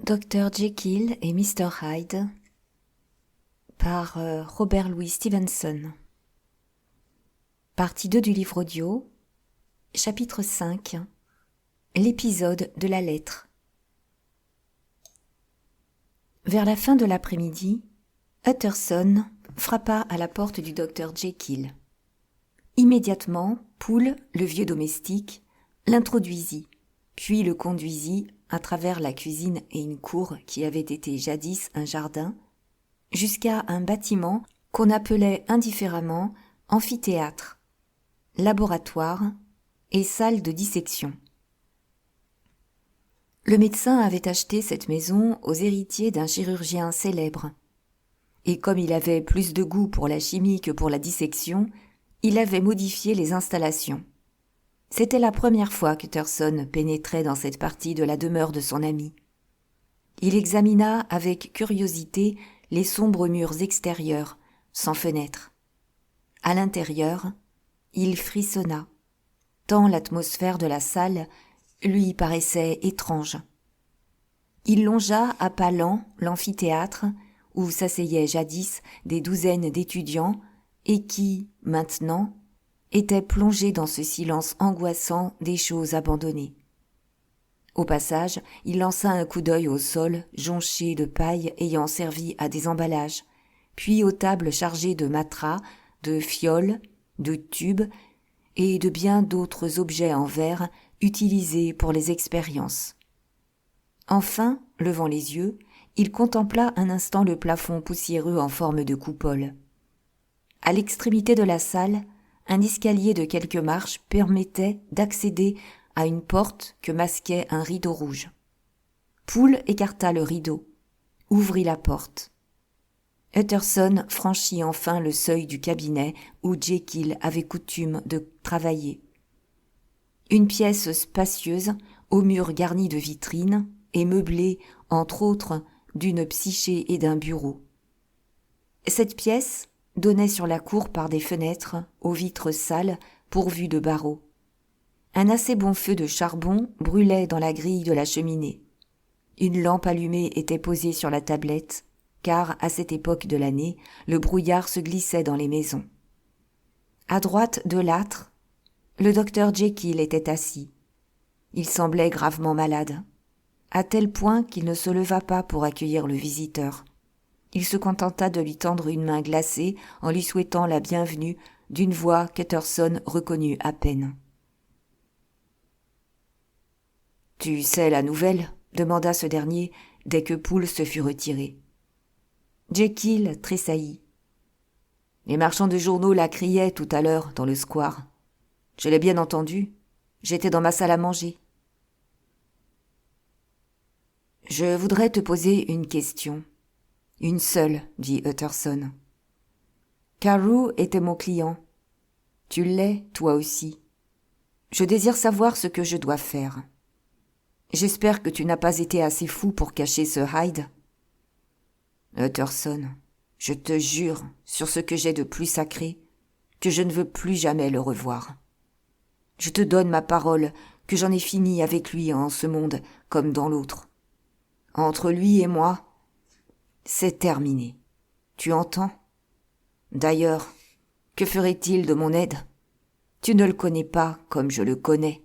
Dr. Jekyll et Mr. Hyde par Robert Louis Stevenson. Partie 2 du livre audio, chapitre 5, l'épisode de la lettre. Vers la fin de l'après-midi, Utterson frappa à la porte du Dr. Jekyll. Immédiatement, Poole, le vieux domestique, l'introduisit, puis le conduisit à travers la cuisine et une cour qui avait été jadis un jardin, jusqu'à un bâtiment qu'on appelait indifféremment amphithéâtre, laboratoire et salle de dissection. Le médecin avait acheté cette maison aux héritiers d'un chirurgien célèbre, et comme il avait plus de goût pour la chimie que pour la dissection, il avait modifié les installations. C'était la première fois qu'Utterson pénétrait dans cette partie de la demeure de son ami. Il examina avec curiosité les sombres murs extérieurs, sans fenêtres. À l'intérieur, il frissonna, tant l'atmosphère de la salle lui paraissait étrange. Il longea à pas lents l'amphithéâtre où s'asseyaient jadis des douzaines d'étudiants et qui, maintenant, était plongé dans ce silence angoissant des choses abandonnées. Au passage, il lança un coup d'œil au sol jonché de paille ayant servi à des emballages, puis aux tables chargées de matras, de fioles, de tubes et de bien d'autres objets en verre utilisés pour les expériences. Enfin, levant les yeux, il contempla un instant le plafond poussiéreux en forme de coupole. À l'extrémité de la salle, un escalier de quelques marches permettait d'accéder à une porte que masquait un rideau rouge. Poole écarta le rideau, ouvrit la porte. Utterson franchit enfin le seuil du cabinet où Jekyll avait coutume de travailler. Une pièce spacieuse, aux murs garnis de vitrines, et meublée, entre autres, d'une psyché et d'un bureau. Cette pièce donnait sur la cour par des fenêtres aux vitres sales pourvues de barreaux. Un assez bon feu de charbon brûlait dans la grille de la cheminée. Une lampe allumée était posée sur la tablette, car à cette époque de l'année, le brouillard se glissait dans les maisons. À droite de l'âtre, le docteur Jekyll était assis. Il semblait gravement malade, à tel point qu'il ne se leva pas pour accueillir le visiteur. Il se contenta de lui tendre une main glacée en lui souhaitant la bienvenue d'une voix qu'Utterson reconnut à peine. « Tu sais la nouvelle ?» demanda ce dernier dès que Poole se fut retiré. Jekyll tressaillit. « Les marchands de journaux la criaient tout à l'heure dans le square. Je l'ai bien entendu. J'étais dans ma salle à manger. »« Je voudrais te poser une question. » « Une seule, dit Utterson. Carew était mon client. Tu l'es, toi aussi. Je désire savoir ce que je dois faire. J'espère que tu n'as pas été assez fou pour cacher ce Hyde. Utterson, je te jure, sur ce que j'ai de plus sacré, que je ne veux plus jamais le revoir. Je te donne ma parole que j'en ai fini avec lui en ce monde comme dans l'autre. Entre lui et moi, c'est terminé. Tu entends? D'ailleurs, que ferait-il de mon aide? Tu ne le connais pas comme je le connais.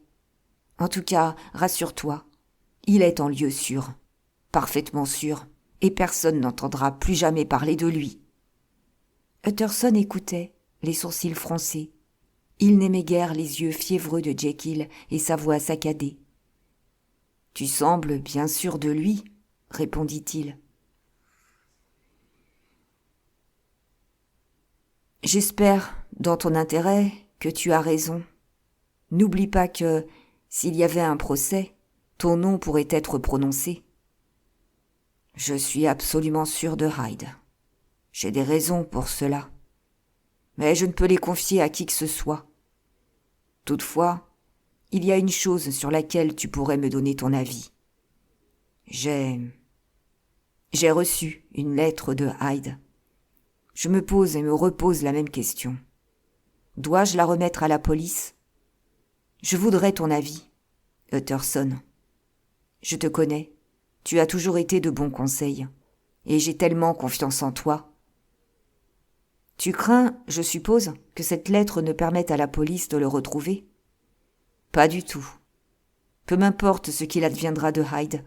En tout cas, rassure-toi, il est en lieu sûr, parfaitement sûr, et personne n'entendra plus jamais parler de lui. Utterson écoutait, les sourcils froncés. Il n'aimait guère les yeux fiévreux de Jekyll et sa voix saccadée. « Tu sembles bien sûr de lui, » répondit-il. J'espère, dans ton intérêt, que tu as raison. N'oublie pas que, s'il y avait un procès, ton nom pourrait être prononcé. Je suis absolument sûr de Hyde. J'ai des raisons pour cela. Mais je ne peux les confier à qui que ce soit. Toutefois, il y a une chose sur laquelle tu pourrais me donner ton avis. J'ai reçu une lettre de Hyde. Je me pose et me repose la même question. Dois-je la remettre à la police? Je voudrais ton avis, Utterson. Je te connais. Tu as toujours été de bons conseils, et j'ai tellement confiance en toi. Tu crains, je suppose, que cette lettre ne permette à la police de le retrouver ? Pas du tout. Peu m'importe ce qu'il adviendra de Hyde,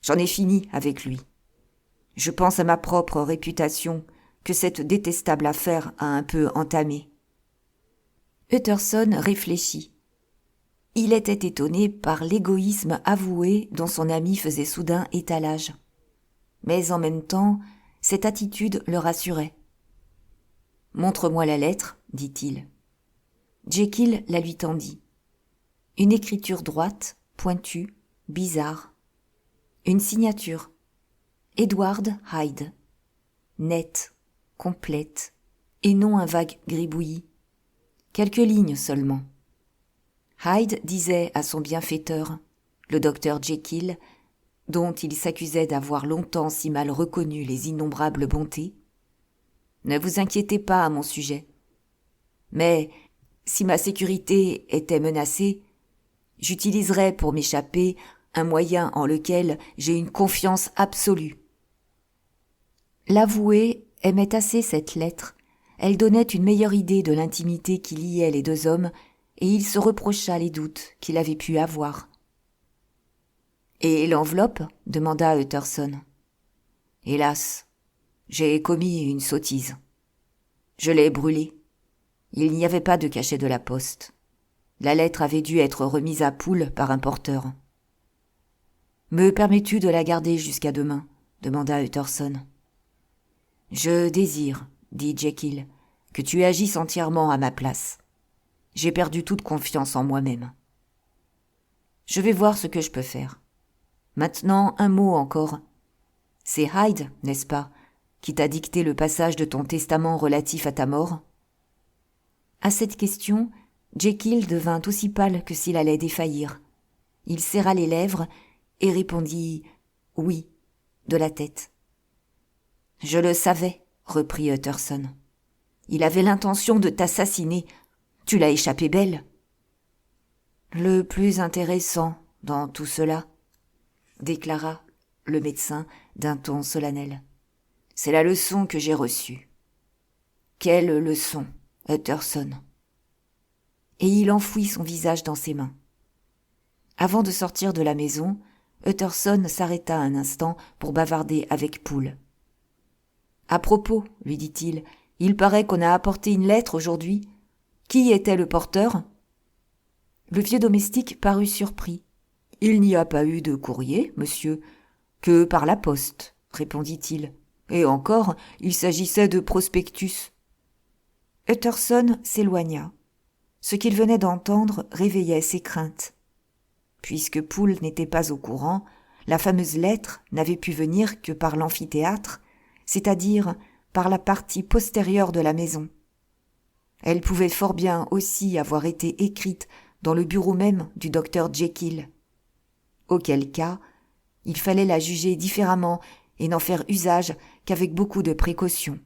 j'en ai fini avec lui. Je pense à ma propre réputation que cette détestable affaire a un peu entamée. Utterson réfléchit. Il était étonné par l'égoïsme avoué dont son ami faisait soudain étalage. Mais en même temps, cette attitude le rassurait. « Montre-moi la lettre, dit-il. » Jekyll la lui tendit. Une écriture droite, pointue, bizarre. Une signature. Edward Hyde. Nette, complète, et non un vague gribouillis. Quelques lignes seulement. Hyde disait à son bienfaiteur, le docteur Jekyll, dont il s'accusait d'avoir longtemps si mal reconnu les innombrables bontés, « Ne vous inquiétez pas à mon sujet. Mais, si ma sécurité était menacée, j'utiliserais pour m'échapper un moyen en lequel j'ai une confiance absolue. » L'avoué aimait assez cette lettre. Elle donnait une meilleure idée de l'intimité qui liait les deux hommes, et il se reprocha les doutes qu'il avait pu avoir. « Et l'enveloppe » demanda Utterson. « Hélas, j'ai commis une sottise. Je l'ai brûlée. Il n'y avait pas de cachet de la poste. La lettre avait dû être remise à Poole par un porteur. »« Me permets-tu de la garder jusqu'à demain ?» demanda Utterson. « Je désire, dit Jekyll, que tu agisses entièrement à ma place. J'ai perdu toute confiance en moi-même. Je vais voir ce que je peux faire. Maintenant, un mot encore. C'est Hyde, n'est-ce pas, qui t'a dicté le passage de ton testament relatif à ta mort ? » À cette question, Jekyll devint aussi pâle que s'il allait défaillir. Il serra les lèvres et répondit « oui » de la tête. « Je le savais, » reprit Utterson. « Il avait l'intention de t'assassiner. Tu l'as échappé belle. » « Le plus intéressant dans tout cela, » déclara le médecin d'un ton solennel, « c'est la leçon que j'ai reçue. » « Quelle leçon, Utterson ?» Et il enfouit son visage dans ses mains. Avant de sortir de la maison, Utterson s'arrêta un instant pour bavarder avec Poole. « À propos, lui dit-il, il paraît qu'on a apporté une lettre aujourd'hui. Qui était le porteur ?» Le vieux domestique parut surpris. « Il n'y a pas eu de courrier, monsieur, que par la poste, » répondit-il. « Et encore, il s'agissait de prospectus. » Utterson s'éloigna. Ce qu'il venait d'entendre réveillait ses craintes. Puisque Poole n'était pas au courant, la fameuse lettre n'avait pu venir que par l'amphithéâtre, c'est-à-dire par la partie postérieure de la maison. Elle pouvait fort bien aussi avoir été écrite dans le bureau même du docteur Jekyll. Auquel cas, il fallait la juger différemment et n'en faire usage qu'avec beaucoup de précaution.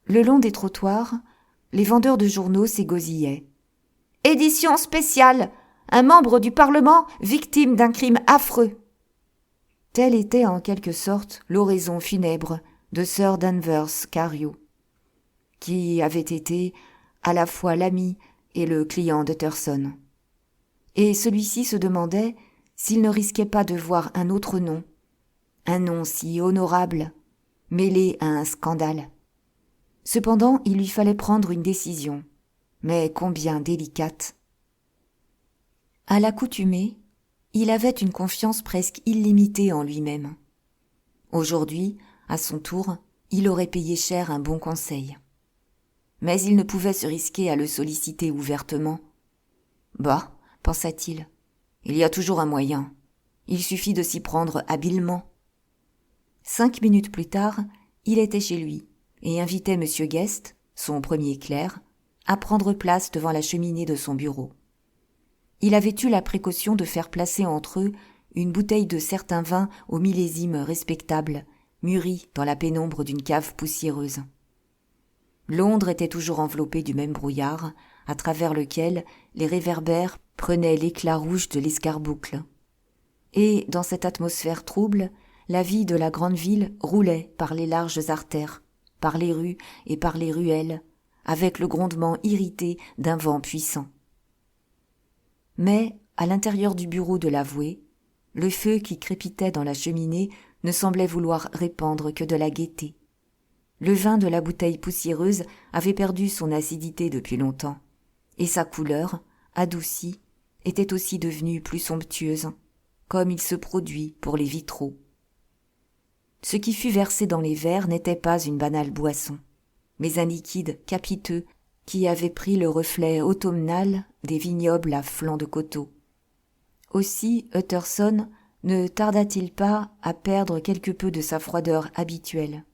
Le long des trottoirs, les vendeurs de journaux s'égosillaient. « Édition spéciale ! Un membre du Parlement victime d'un crime affreux !» Telle était en quelque sorte l'oraison funèbre de Sir Danvers Carew, qui avait été à la fois l'ami et le client d'Utterson. Et celui-ci se demandait s'il ne risquait pas de voir un autre nom, un nom si honorable, mêlé à un scandale. Cependant, il lui fallait prendre une décision, mais combien délicate. À l'accoutumée, il avait une confiance presque illimitée en lui-même. Aujourd'hui, à son tour, il aurait payé cher un bon conseil. Mais il ne pouvait se risquer à le solliciter ouvertement. « Bah, pensa-t-il, il y a toujours un moyen. Il suffit de s'y prendre habilement. » 5 minutes plus tard, il était chez lui et invitait M. Guest, son premier clerc, à prendre place devant la cheminée de son bureau. Il avait eu la précaution de faire placer entre eux une bouteille de certain vin au millésime respectable, mûri dans la pénombre d'une cave poussiéreuse. Londres était toujours enveloppée du même brouillard, à travers lequel les réverbères prenaient l'éclat rouge de l'escarboucle. Et, dans cette atmosphère trouble, la vie de la grande ville roulait par les larges artères, par les rues et par les ruelles, avec le grondement irrité d'un vent puissant. Mais, à l'intérieur du bureau de l'avoué, le feu qui crépitait dans la cheminée ne semblait vouloir répandre que de la gaieté. Le vin de la bouteille poussiéreuse avait perdu son acidité depuis longtemps, et sa couleur, adoucie, était aussi devenue plus somptueuse, comme il se produit pour les vitraux. Ce qui fut versé dans les verres n'était pas une banale boisson, mais un liquide capiteux qui avait pris le reflet automnal des vignobles à flanc de coteaux. Aussi Utterson ne tarda-t-il pas à perdre quelque peu de sa froideur habituelle.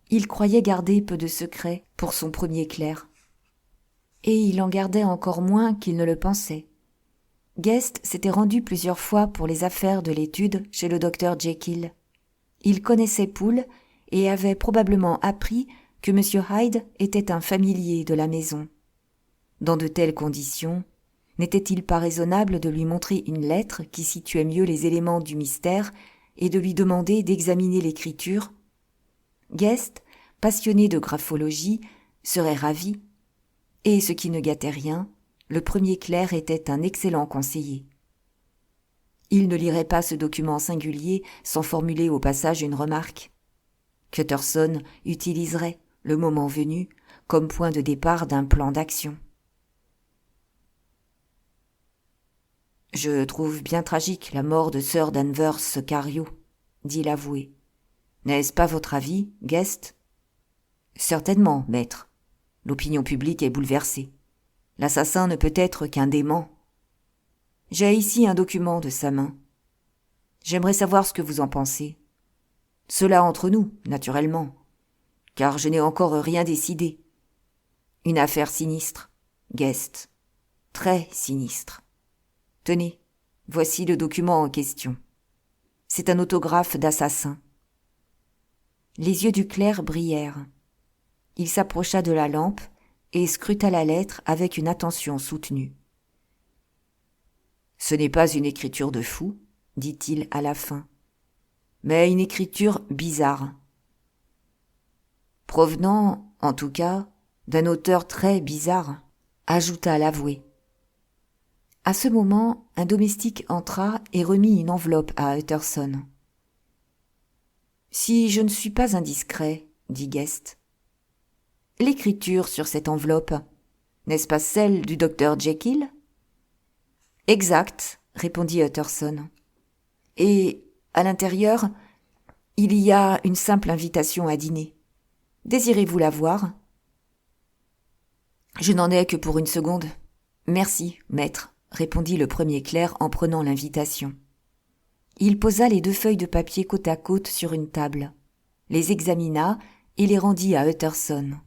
Il croyait garder peu de secrets pour son premier clerc. Et il en gardait encore moins qu'il ne le pensait. Guest s'était rendu plusieurs fois pour les affaires de l'étude chez le docteur Jekyll. Il connaissait Poole et avait probablement appris que M. Hyde était un familier de la maison. Dans de telles conditions, n'était-il pas raisonnable de lui montrer une lettre qui situait mieux les éléments du mystère et de lui demander d'examiner l'écriture? Guest, passionné de graphologie, serait ravi. Et ce qui ne gâtait rien, le premier clerc était un excellent conseiller. Il ne lirait pas ce document singulier sans formuler au passage une remarque. qu'Utterson utiliserait, le moment venu, comme point de départ d'un plan d'action. « Je trouve bien tragique la mort de Sir Danvers Carew, dit l'avoué. N'est-ce pas votre avis, Guest ? Certainement, maître. L'opinion publique est bouleversée. L'assassin ne peut être qu'un dément. J'ai ici un document de sa main. J'aimerais savoir ce que vous en pensez. Cela entre nous, naturellement, car je n'ai encore rien décidé. Une affaire sinistre, Guest, très sinistre. Tenez, voici le document en question. C'est un autographe d'assassin. » Les yeux du clerc brillèrent. Il s'approcha de la lampe et scruta la lettre avec une attention soutenue. « Ce n'est pas une écriture de fou, dit-il à la fin, mais une écriture bizarre. Provenant, en tout cas, d'un auteur très bizarre, ajouta l'avoué. À ce moment, un domestique entra et remit une enveloppe à Utterson. « Si je ne suis pas indiscret, dit Guest. L'écriture sur cette enveloppe, n'est-ce pas celle du docteur Jekyll ? Exact, répondit Utterson. Et, à l'intérieur, il y a une simple invitation à dîner. Désirez-vous la voir ? Je n'en ai que pour une seconde. Merci, maître, répondit le premier clerc en prenant l'invitation. Il posa les 2 feuilles de papier côte à côte sur une table, les examina et les rendit à Utterson.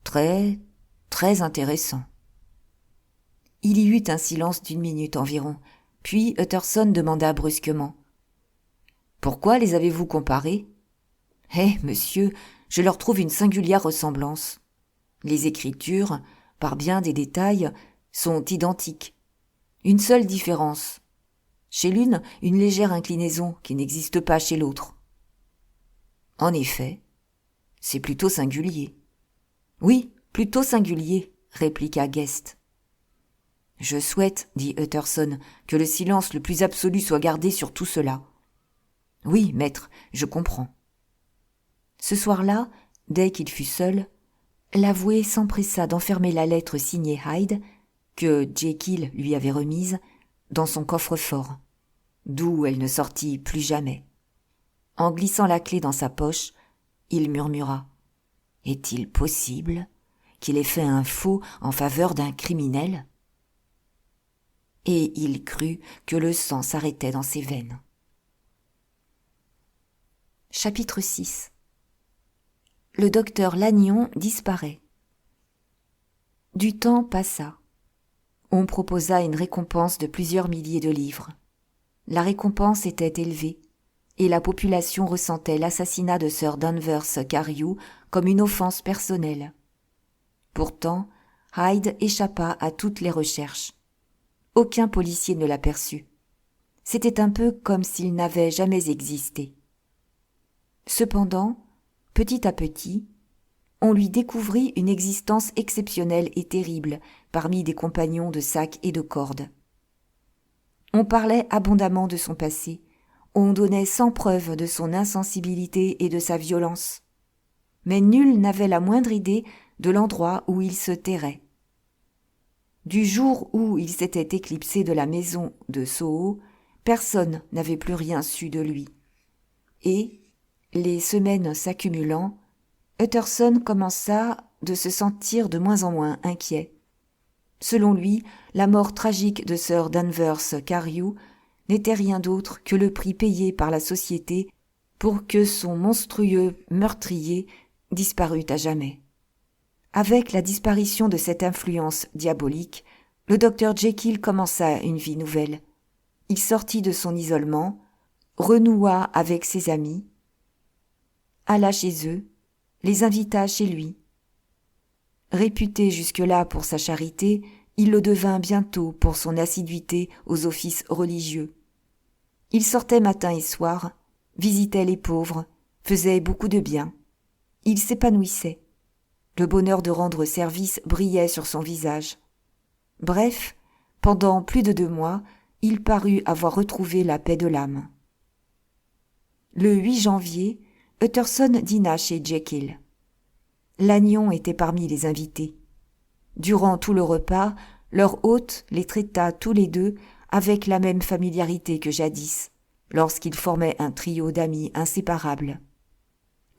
Très, très intéressant. Il y eut un silence d'1 minute environ, puis Utterson demanda brusquement. « Pourquoi les avez-vous comparés ? » « Eh, monsieur, je leur trouve une singulière ressemblance. Les écritures, par bien des détails, sont identiques. Une seule différence. Chez l'une, une légère inclinaison qui n'existe pas chez l'autre. » « En effet, c'est plutôt singulier. »« Oui, plutôt singulier, » répliqua Guest. « Je souhaite, dit Utterson, que le silence le plus absolu soit gardé sur tout cela. »« Oui, maître, je comprends. » Ce soir-là, dès qu'il fut seul, l'avoué s'empressa d'enfermer la lettre signée Hyde, que Jekyll lui avait remise, dans son coffre-fort, d'où elle ne sortit plus jamais. En glissant la clé dans sa poche, il murmura « Est-il possible qu'il ait fait un faux en faveur d'un criminel ?» Et il crut que le sang s'arrêtait dans ses veines. Chapitre 6. Le docteur Lannion disparaît. Du temps passa. On proposa une récompense de plusieurs milliers de livres. La récompense était élevée, et la population ressentait l'assassinat de Sir Danvers Carew comme une offense personnelle. Pourtant, Hyde échappa à toutes les recherches. Aucun policier ne l'aperçut. C'était un peu comme s'il n'avait jamais existé. Cependant, petit à petit, on lui découvrit une existence exceptionnelle et terrible parmi des compagnons de sac et de corde. On parlait abondamment de son passé, on donnait sans preuve de son insensibilité et de sa violence. Mais nul n'avait la moindre idée de l'endroit où il se terrait. Du jour où il s'était éclipsé de la maison de Soho, personne n'avait plus rien su de lui. Et, les semaines s'accumulant, Utterson commença de se sentir de moins en moins inquiet. Selon lui, la mort tragique de Sir Danvers Carew n'était rien d'autre que le prix payé par la société pour que son monstrueux meurtrier disparût à jamais. Avec la disparition de cette influence diabolique, le docteur Jekyll commença une vie nouvelle. Il sortit de son isolement, renoua avec ses amis, alla chez eux, les invita chez lui. Réputé jusque-là pour sa charité, il le devint bientôt pour son assiduité aux offices religieux. Il sortait matin et soir, visitait les pauvres, faisait beaucoup de bien. Il s'épanouissait. Le bonheur de rendre service brillait sur son visage. Bref, pendant plus de 2 mois, il parut avoir retrouvé la paix de l'âme. Le 8 janvier, Utterson dîna chez Jekyll. Lannion était parmi les invités. Durant tout le repas, leur hôte les traita tous les deux avec la même familiarité que jadis, lorsqu'ils formaient un trio d'amis inséparables.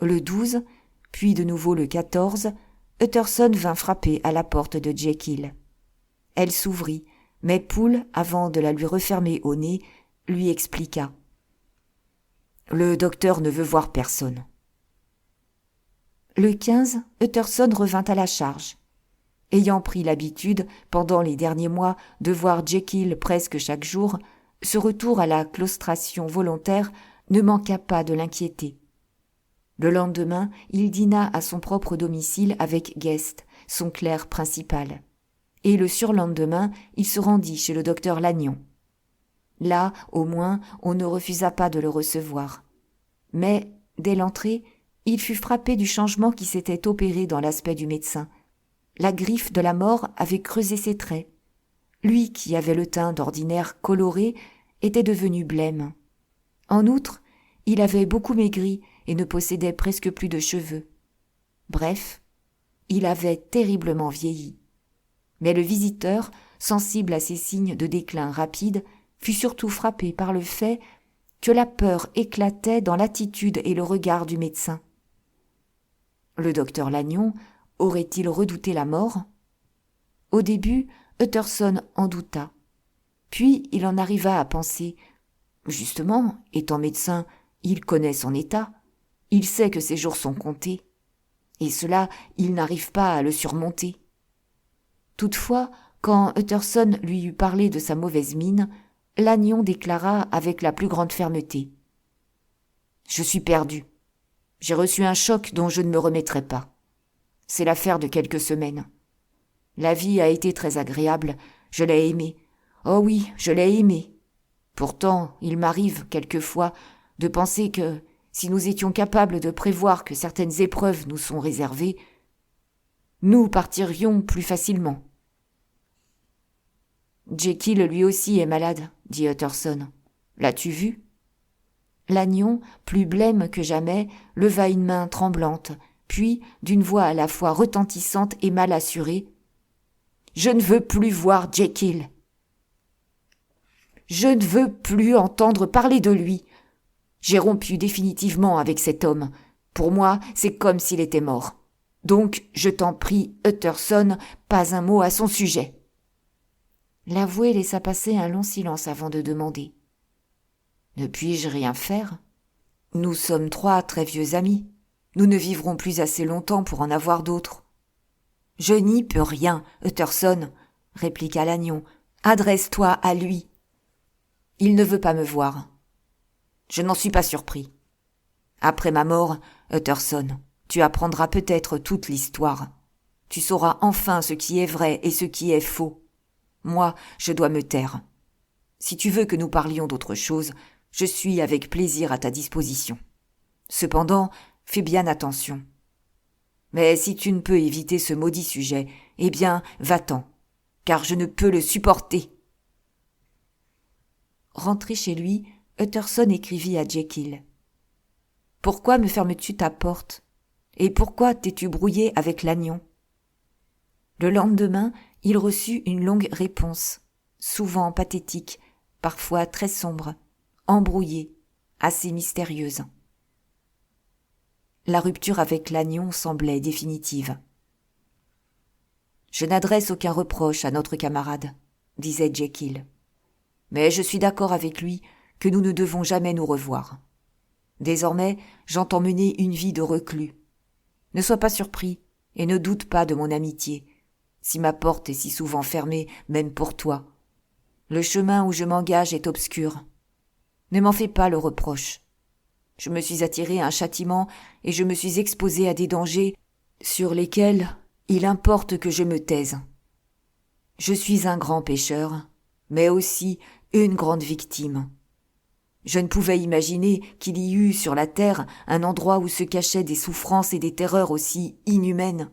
Le 12, puis de nouveau le 14, Utterson vint frapper à la porte de Jekyll. Elle s'ouvrit, mais Poole, avant de la lui refermer au nez, lui expliqua. « Le docteur ne veut voir personne. » Le 15, Utterson revint à la charge. Ayant pris l'habitude, pendant les derniers mois, de voir Jekyll presque chaque jour, ce retour à la claustration volontaire ne manqua pas de l'inquiéter. Le lendemain, il dîna à son propre domicile avec Guest, son clerc principal. Et le surlendemain, il se rendit chez le docteur Lannion. Là, au moins, on ne refusa pas de le recevoir. Mais, dès l'entrée, il fut frappé du changement qui s'était opéré dans l'aspect du médecin. La griffe de la mort avait creusé ses traits. Lui, qui avait le teint d'ordinaire coloré, était devenu blême. En outre, il avait beaucoup maigri et ne possédait presque plus de cheveux. Bref, il avait terriblement vieilli. Mais le visiteur, sensible à ces signes de déclin rapide, fut surtout frappé par le fait que la peur éclatait dans l'attitude et le regard du médecin. Le docteur Lannion aurait-il redouté la mort ? Au début, Utterson en douta. Puis il en arriva à penser « Justement, étant médecin, il connaît son état. Il sait que ses jours sont comptés. Et cela, il n'arrive pas à le surmonter. » Toutefois, quand Utterson lui eut parlé de sa mauvaise mine, Lannion déclara avec la plus grande fermeté. « Je suis perdu. J'ai reçu un choc dont je ne me remettrai pas. C'est l'affaire de quelques semaines. La vie a été très agréable, je l'ai aimée. Oh oui, je l'ai aimée. Pourtant, il m'arrive, quelquefois, de penser que, si nous étions capables de prévoir que certaines épreuves nous sont réservées, nous partirions plus facilement. » « Jekyll lui aussi est malade, » dit Utterson. « L'as-tu vu ?» Lannion, plus blême que jamais, leva une main tremblante, puis, d'une voix à la fois retentissante et mal assurée, « Je ne veux plus voir Jekyll. Je ne veux plus entendre parler de lui. J'ai rompu définitivement avec cet homme. Pour moi, c'est comme s'il était mort. Donc, je t'en prie, Utterson, pas un mot à son sujet. » L'avoué laissa passer un long silence avant de demander. « Ne puis-je rien faire ? Nous sommes 3 très vieux amis. Nous ne vivrons plus assez longtemps pour en avoir d'autres. »« Je n'y peux rien, Utterson, » répliqua Lannion. « Adresse-toi à lui. » »« Il ne veut pas me voir. »« Je n'en suis pas surpris. Après ma mort, Utterson, tu apprendras peut-être toute l'histoire. Tu sauras enfin ce qui est vrai et ce qui est faux. Moi, je dois me taire. Si tu veux que nous parlions d'autre chose, je suis avec plaisir à ta disposition. Cependant, fais bien attention. Mais si tu ne peux éviter ce maudit sujet, eh bien, va-t'en, car je ne peux le supporter. » Rentré chez lui, Utterson écrivit à Jekyll. « Pourquoi me fermes-tu ta porte ? Et pourquoi t'es-tu brouillé avec Lannion ?» Le lendemain, il reçut une longue réponse, souvent pathétique, parfois très sombre, embrouillée, assez mystérieuse. La rupture avec Lannion semblait définitive. « Je n'adresse aucun reproche à notre camarade, » disait Jekyll. « Mais je suis d'accord avec lui que nous ne devons jamais nous revoir. Désormais, j'entends mener une vie de reclus. Ne sois pas surpris et ne doute pas de mon amitié, si ma porte est si souvent fermée, même pour toi. Le chemin où je m'engage est obscur. Ne m'en fais pas le reproche. Je me suis attiré un châtiment et je me suis exposé à des dangers sur lesquels il importe que je me taise. Je suis un grand pécheur, mais aussi une grande victime. Je ne pouvais imaginer qu'il y eût sur la terre un endroit où se cachaient des souffrances et des terreurs aussi inhumaines.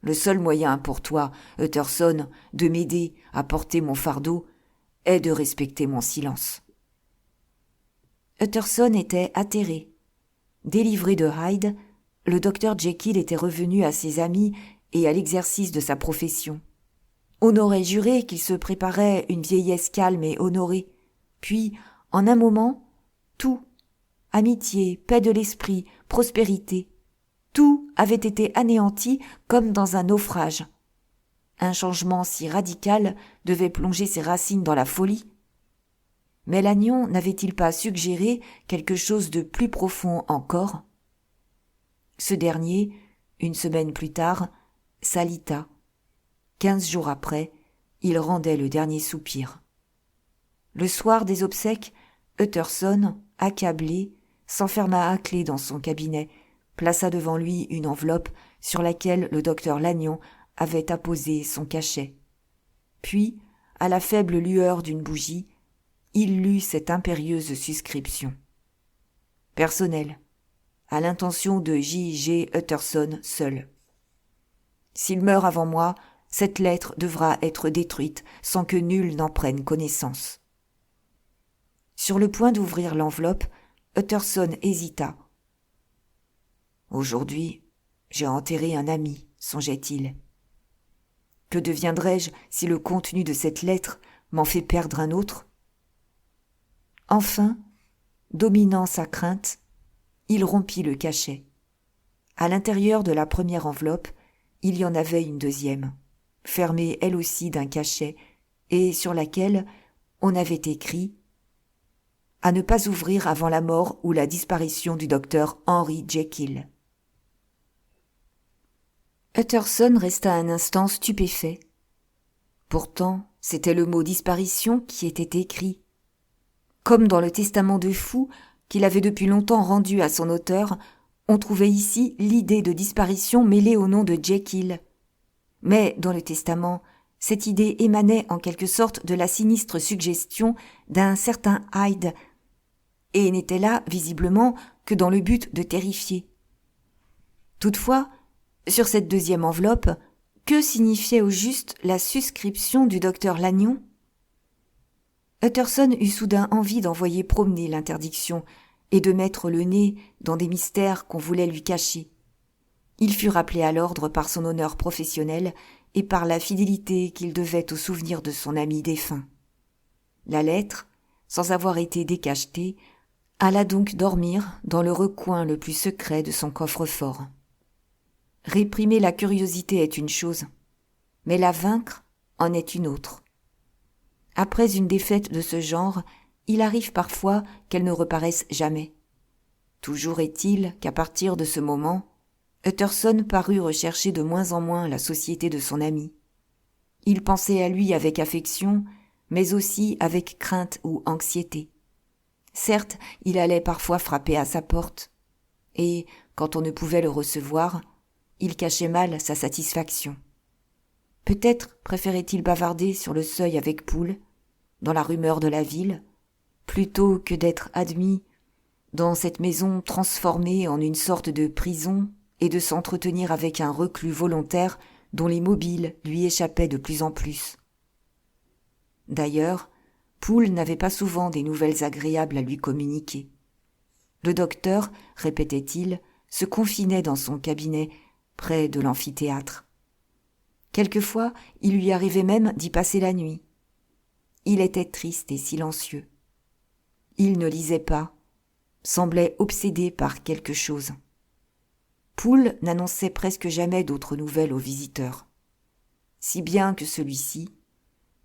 Le seul moyen pour toi, Utterson, de m'aider à porter mon fardeau est de respecter mon silence. » Utterson était atterré. Délivré de Hyde, le docteur Jekyll était revenu à ses amis et à l'exercice de sa profession. On aurait juré qu'il se préparait une vieillesse calme et honorée. Puis, en un moment, tout, amitié, paix de l'esprit, prospérité, tout avait été anéanti comme dans un naufrage. Un changement si radical devait plonger ses racines dans la folie. Mais Lannion n'avait-il pas suggéré quelque chose de plus profond encore ? Ce dernier, une semaine plus tard, s'alita. 15 jours après, il rendait le dernier soupir. Le soir des obsèques, Utterson, accablé, s'enferma à clé dans son cabinet, plaça devant lui une enveloppe sur laquelle le docteur Lannion avait apposé son cachet. Puis, à la faible lueur d'une bougie, il lut cette impérieuse suscription. Personnel, à l'intention de J.G. Utterson seul. S'il meurt avant moi, cette lettre devra être détruite sans que nul n'en prenne connaissance. Sur le point d'ouvrir l'enveloppe, Utterson hésita. Aujourd'hui, j'ai enterré un ami, songeait-il. Que deviendrai-je si le contenu de cette lettre m'en fait perdre un autre ? Enfin, dominant sa crainte, il rompit le cachet. À l'intérieur de la première enveloppe, il y en avait une deuxième, fermée elle aussi d'un cachet, et sur laquelle on avait écrit « À ne pas ouvrir avant la mort ou la disparition du docteur Henry Jekyll ». Utterson resta un instant stupéfait. Pourtant, c'était le mot « disparition » qui était écrit. Comme dans le testament de fou qu'il avait depuis longtemps rendu à son auteur, on trouvait ici l'idée de disparition mêlée au nom de Jekyll. Mais dans le testament, cette idée émanait en quelque sorte de la sinistre suggestion d'un certain Hyde, et n'était là, visiblement, que dans le but de terrifier. Toutefois, sur cette deuxième enveloppe, que signifiait au juste la suscription du docteur Lannion ? Utterson eut soudain envie d'envoyer promener l'interdiction et de mettre le nez dans des mystères qu'on voulait lui cacher. Il fut rappelé à l'ordre par son honneur professionnel et par la fidélité qu'il devait au souvenir de son ami défunt. La lettre, sans avoir été décachetée, alla donc dormir dans le recoin le plus secret de son coffre-fort. Réprimer la curiosité est une chose, mais la vaincre en est une autre. Après une défaite de ce genre, il arrive parfois qu'elle ne reparaisse jamais. Toujours est-il qu'à partir de ce moment, Utterson parut rechercher de moins en moins la société de son ami. Il pensait à lui avec affection, mais aussi avec crainte ou anxiété. Certes, il allait parfois frapper à sa porte, et, quand on ne pouvait le recevoir, il cachait mal sa satisfaction. Peut-être préférait-il bavarder sur le seuil avec Poole, dans la rumeur de la ville, plutôt que d'être admis dans cette maison transformée en une sorte de prison et de s'entretenir avec un reclus volontaire dont les mobiles lui échappaient de plus en plus. D'ailleurs, Poole n'avait pas souvent des nouvelles agréables à lui communiquer. Le docteur, répétait-il, se confinait dans son cabinet, près de l'amphithéâtre. Quelquefois, il lui arrivait même d'y passer la nuit. Il était triste et silencieux. Il ne lisait pas, semblait obsédé par quelque chose. Poole n'annonçait presque jamais d'autres nouvelles aux visiteurs, si bien que celui-ci,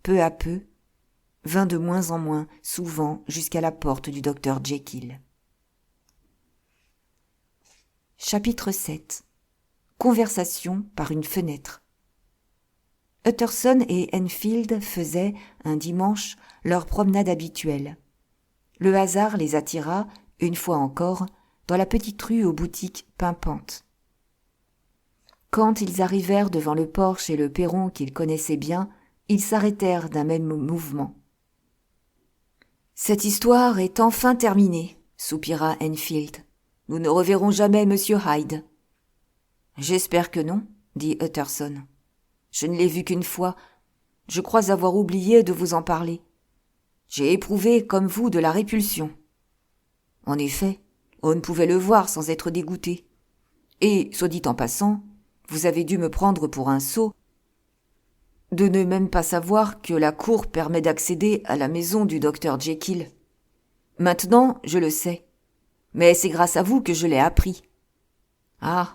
peu à peu, vint de moins en moins souvent jusqu'à la porte du docteur Jekyll. Chapitre 7. Conversation par une fenêtre. Utterson et Enfield faisaient, un dimanche, leur promenade habituelle. Le hasard les attira, une fois encore, dans la petite rue aux boutiques pimpantes. Quand ils arrivèrent devant le porche et le perron qu'ils connaissaient bien, ils s'arrêtèrent d'un même mouvement. « Cette histoire est enfin terminée, » soupira Enfield. « Nous ne reverrons jamais Monsieur Hyde. »« J'espère que non, » dit Utterson. « Je ne l'ai vu qu'une fois. Je crois avoir oublié de vous en parler. J'ai éprouvé, comme vous, de la répulsion. En effet, on ne pouvait le voir sans être dégoûté. Et, soit dit en passant, vous avez dû me prendre pour un sot de ne même pas savoir que la cour permet d'accéder à la maison du docteur Jekyll. Maintenant, je le sais. Mais c'est grâce à vous que je l'ai appris. Ah,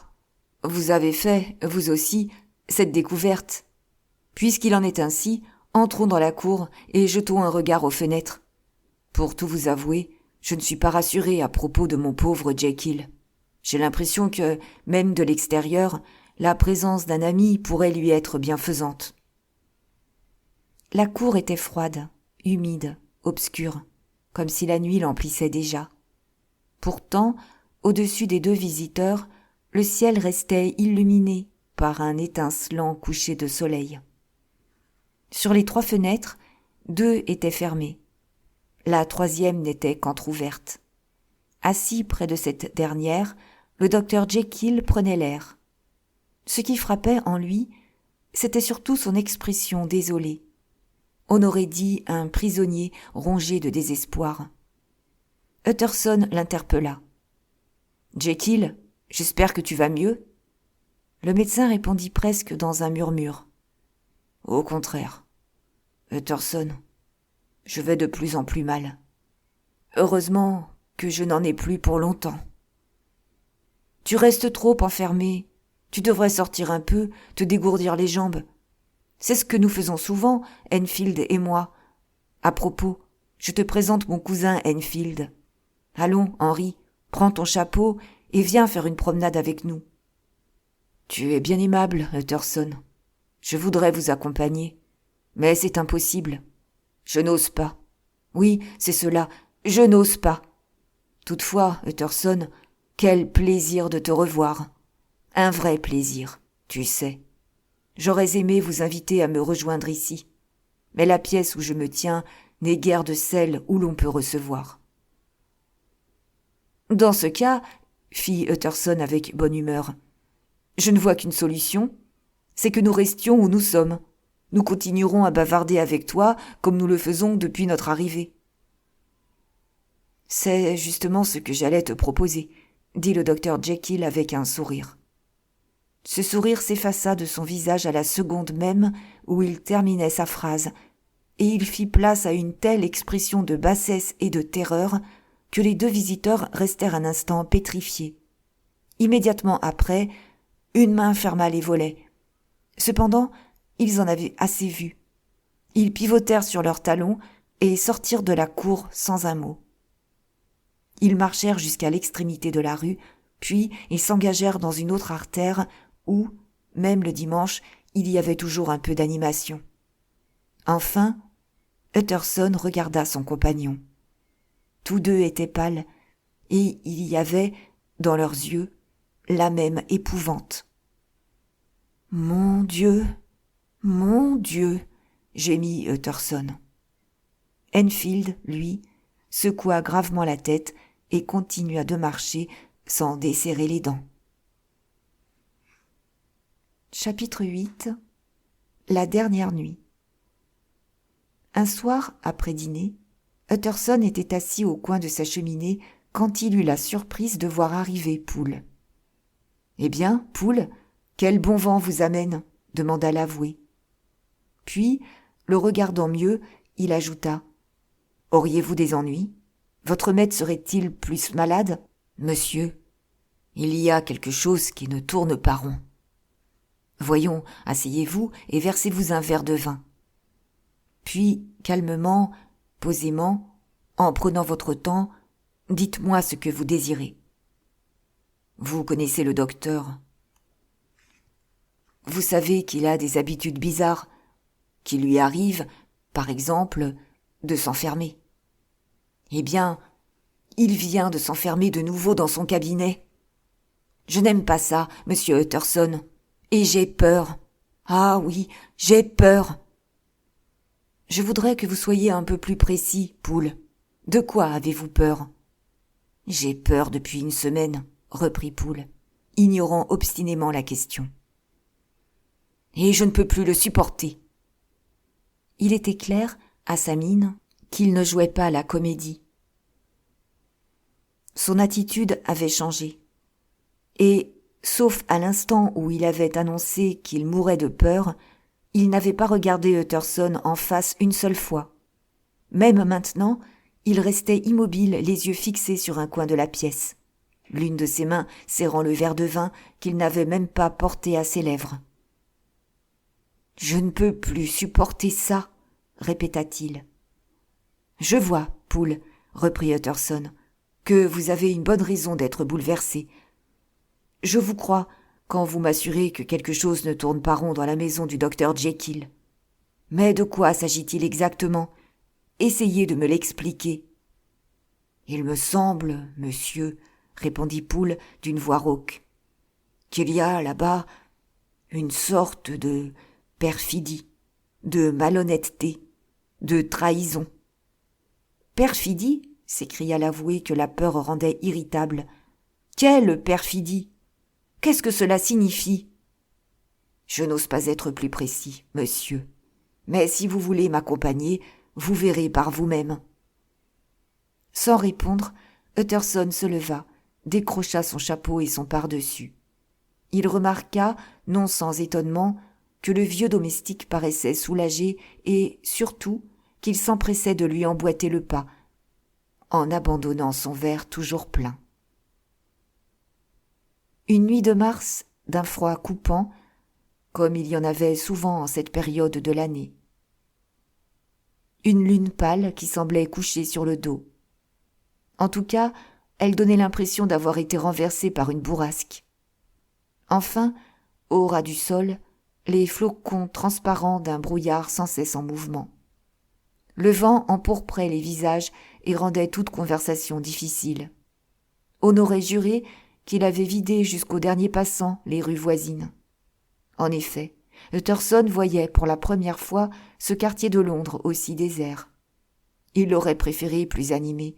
vous avez fait, vous aussi, cette découverte. Puisqu'il en est ainsi, entrons dans la cour et jetons un regard aux fenêtres. Pour tout vous avouer, je ne suis pas rassuré à propos de mon pauvre Jekyll. J'ai l'impression que, même de l'extérieur, la présence d'un ami pourrait lui être bienfaisante. La cour était froide, humide, obscure, comme si la nuit l'emplissait déjà. Pourtant, au-dessus des deux visiteurs, le ciel restait illuminé par un étincelant coucher de soleil. Sur les 3 fenêtres, 2 étaient fermées. La 3e n'était qu'entr'ouverte. Assis près de cette dernière, le docteur Jekyll prenait l'air. Ce qui frappait en lui, c'était surtout son expression désolée. On aurait dit un prisonnier rongé de désespoir. Utterson l'interpella. « Jekyll, j'espère que tu vas mieux ?» Le médecin répondit presque dans un murmure. « Au contraire. Utterson, je vais de plus en plus mal. Heureusement que je n'en ai plus pour longtemps. Tu restes trop enfermé. Tu devrais sortir un peu, te dégourdir les jambes. C'est ce que nous faisons souvent, Enfield et moi. À propos, je te présente mon cousin Enfield. Allons, Henry, prends ton chapeau et viens faire une promenade avec nous. » « Tu es bien aimable, Utterson. Je voudrais vous accompagner, mais c'est impossible. Je n'ose pas. Oui, c'est cela, je n'ose pas. Toutefois, Utterson, quel plaisir de te revoir. Un vrai plaisir, tu sais. J'aurais aimé vous inviter à me rejoindre ici, mais la pièce où je me tiens n'est guère de celle où l'on peut recevoir. » « Dans ce cas, » fit Utterson avec bonne humeur, « je ne vois qu'une solution, c'est que nous restions où nous sommes. Nous continuerons à bavarder avec toi comme nous le faisons depuis notre arrivée. »« C'est justement ce que j'allais te proposer, » dit le docteur Jekyll avec un sourire. Ce sourire s'effaça de son visage à la seconde même où il terminait sa phrase, et il fit place à une telle expression de bassesse et de terreur que les 2 visiteurs restèrent un instant pétrifiés. Immédiatement après, une main ferma les volets. Cependant, ils en avaient assez vu. Ils pivotèrent sur leurs talons et sortirent de la cour sans un mot. Ils marchèrent jusqu'à l'extrémité de la rue, puis ils s'engagèrent dans une autre artère où, même le dimanche, il y avait toujours un peu d'animation. Enfin, Utterson regarda son compagnon. Tous 2 étaient pâles, et il y avait, dans leurs yeux, la même épouvante. « Mon Dieu, gémit Utterson. Enfield, lui, secoua gravement la tête et continua de marcher sans desserrer les dents. Chapitre 8. La dernière nuit. Un soir, après dîner, Utterson était assis au coin de sa cheminée quand il eut la surprise de voir arriver Poole. « Eh bien, Poole, quel bon vent vous amène ?» demanda l'avoué. Puis, le regardant mieux, il ajouta « Auriez-vous des ennuis ? Votre maître serait-il plus malade ? Monsieur, il y a quelque chose qui ne tourne pas rond. Voyons, asseyez-vous et versez-vous un verre de vin. » Puis, calmement, posément, en prenant votre temps, dites-moi ce que vous désirez. Vous connaissez le docteur. Vous savez qu'il a des habitudes bizarres, qu'il lui arrive, par exemple, de s'enfermer. Eh bien, il vient de s'enfermer de nouveau dans son cabinet. Je n'aime pas ça, monsieur Utterson, et j'ai peur. Ah oui, j'ai peur. Je voudrais que vous soyez un peu plus précis, Poole. De quoi avez-vous peur ? J'ai peur depuis une semaine, reprit Poole, ignorant obstinément la question. Et je ne peux plus le supporter. Il était clair, à sa mine, qu'il ne jouait pas la comédie. Son attitude avait changé. Et, sauf à l'instant où il avait annoncé qu'il mourait de peur, il n'avait pas regardé Utterson en face une seule fois. Même maintenant, il restait immobile, les yeux fixés sur un coin de la pièce, l'une de ses mains serrant le verre de vin qu'il n'avait même pas porté à ses lèvres. « Je ne peux plus supporter ça, » répéta-t-il. « Je vois, Poole, » reprit Utterson, « que vous avez une bonne raison d'être bouleversé. Je vous crois quand vous m'assurez que quelque chose ne tourne pas rond dans la maison du docteur Jekyll. Mais de quoi s'agit-il exactement ? Essayez de me l'expliquer. »« Il me semble, monsieur, » répondit Poole d'une voix rauque, « qu'il y a là-bas une sorte de perfidie, de malhonnêteté, de trahison. »« Perfidie ?» s'écria l'avoué que la peur rendait irritable. « Quelle perfidie ? Qu'est-ce que cela signifie ? » « Je n'ose pas être plus précis, monsieur. Mais si vous voulez m'accompagner, vous verrez par vous-même. » Sans répondre, Utterson se leva, décrocha son chapeau et son pardessus. Il remarqua, non sans étonnement, que le vieux domestique paraissait soulagé et, surtout, qu'il s'empressait de lui emboîter le pas, en abandonnant son verre toujours plein. Une nuit de mars, d'un froid coupant, comme il y en avait souvent en cette période de l'année. Une lune pâle qui semblait couchée sur le dos. En tout cas, elle donnait l'impression d'avoir été renversée par une bourrasque. Enfin, au ras du sol, les flocons transparents d'un brouillard sans cesse en mouvement. Le vent empourprait les visages et rendait toute conversation difficile. On aurait juré qu'il avait vidé jusqu'au dernier passant les rues voisines. En effet, Utterson voyait pour la première fois ce quartier de Londres aussi désert. Il l'aurait préféré plus animé,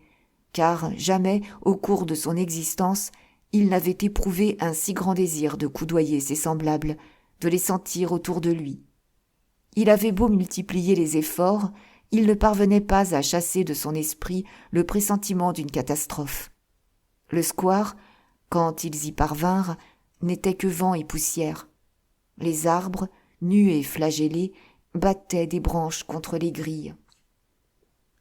car jamais, au cours de son existence, il n'avait éprouvé un si grand désir de coudoyer ses semblables, de les sentir autour de lui. Il avait beau multiplier les efforts, il ne parvenait pas à chasser de son esprit le pressentiment d'une catastrophe. Le square, quand ils y parvinrent, n'était que vent et poussière. Les arbres, nus et flagellés, battaient des branches contre les grilles.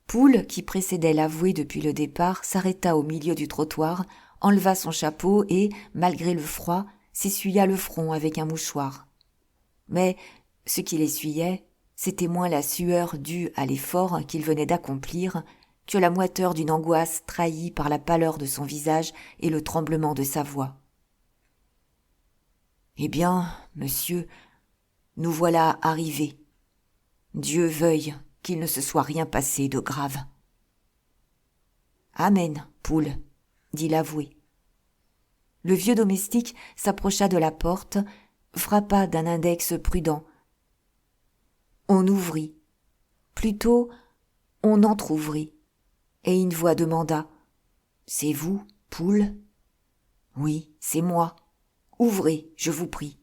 Poole, qui précédait l'avoué depuis le départ, s'arrêta au milieu du trottoir, enleva son chapeau et, malgré le froid, s'essuya le front avec un mouchoir. Mais ce qu'il essuyait, c'était moins la sueur due à l'effort qu'il venait d'accomplir que la moiteur d'une angoisse trahie par la pâleur de son visage et le tremblement de sa voix. « Eh bien, monsieur, nous voilà arrivés. Dieu veuille qu'il ne se soit rien passé de grave. »« Amen, Poole, » dit l'avoué. Le vieux domestique s'approcha de la porte, frappa d'un index prudent. On ouvrit. Plutôt, On entr'ouvrit, et une voix demanda « C'est vous, Poule ?»« Oui, c'est moi. Ouvrez, je vous prie. »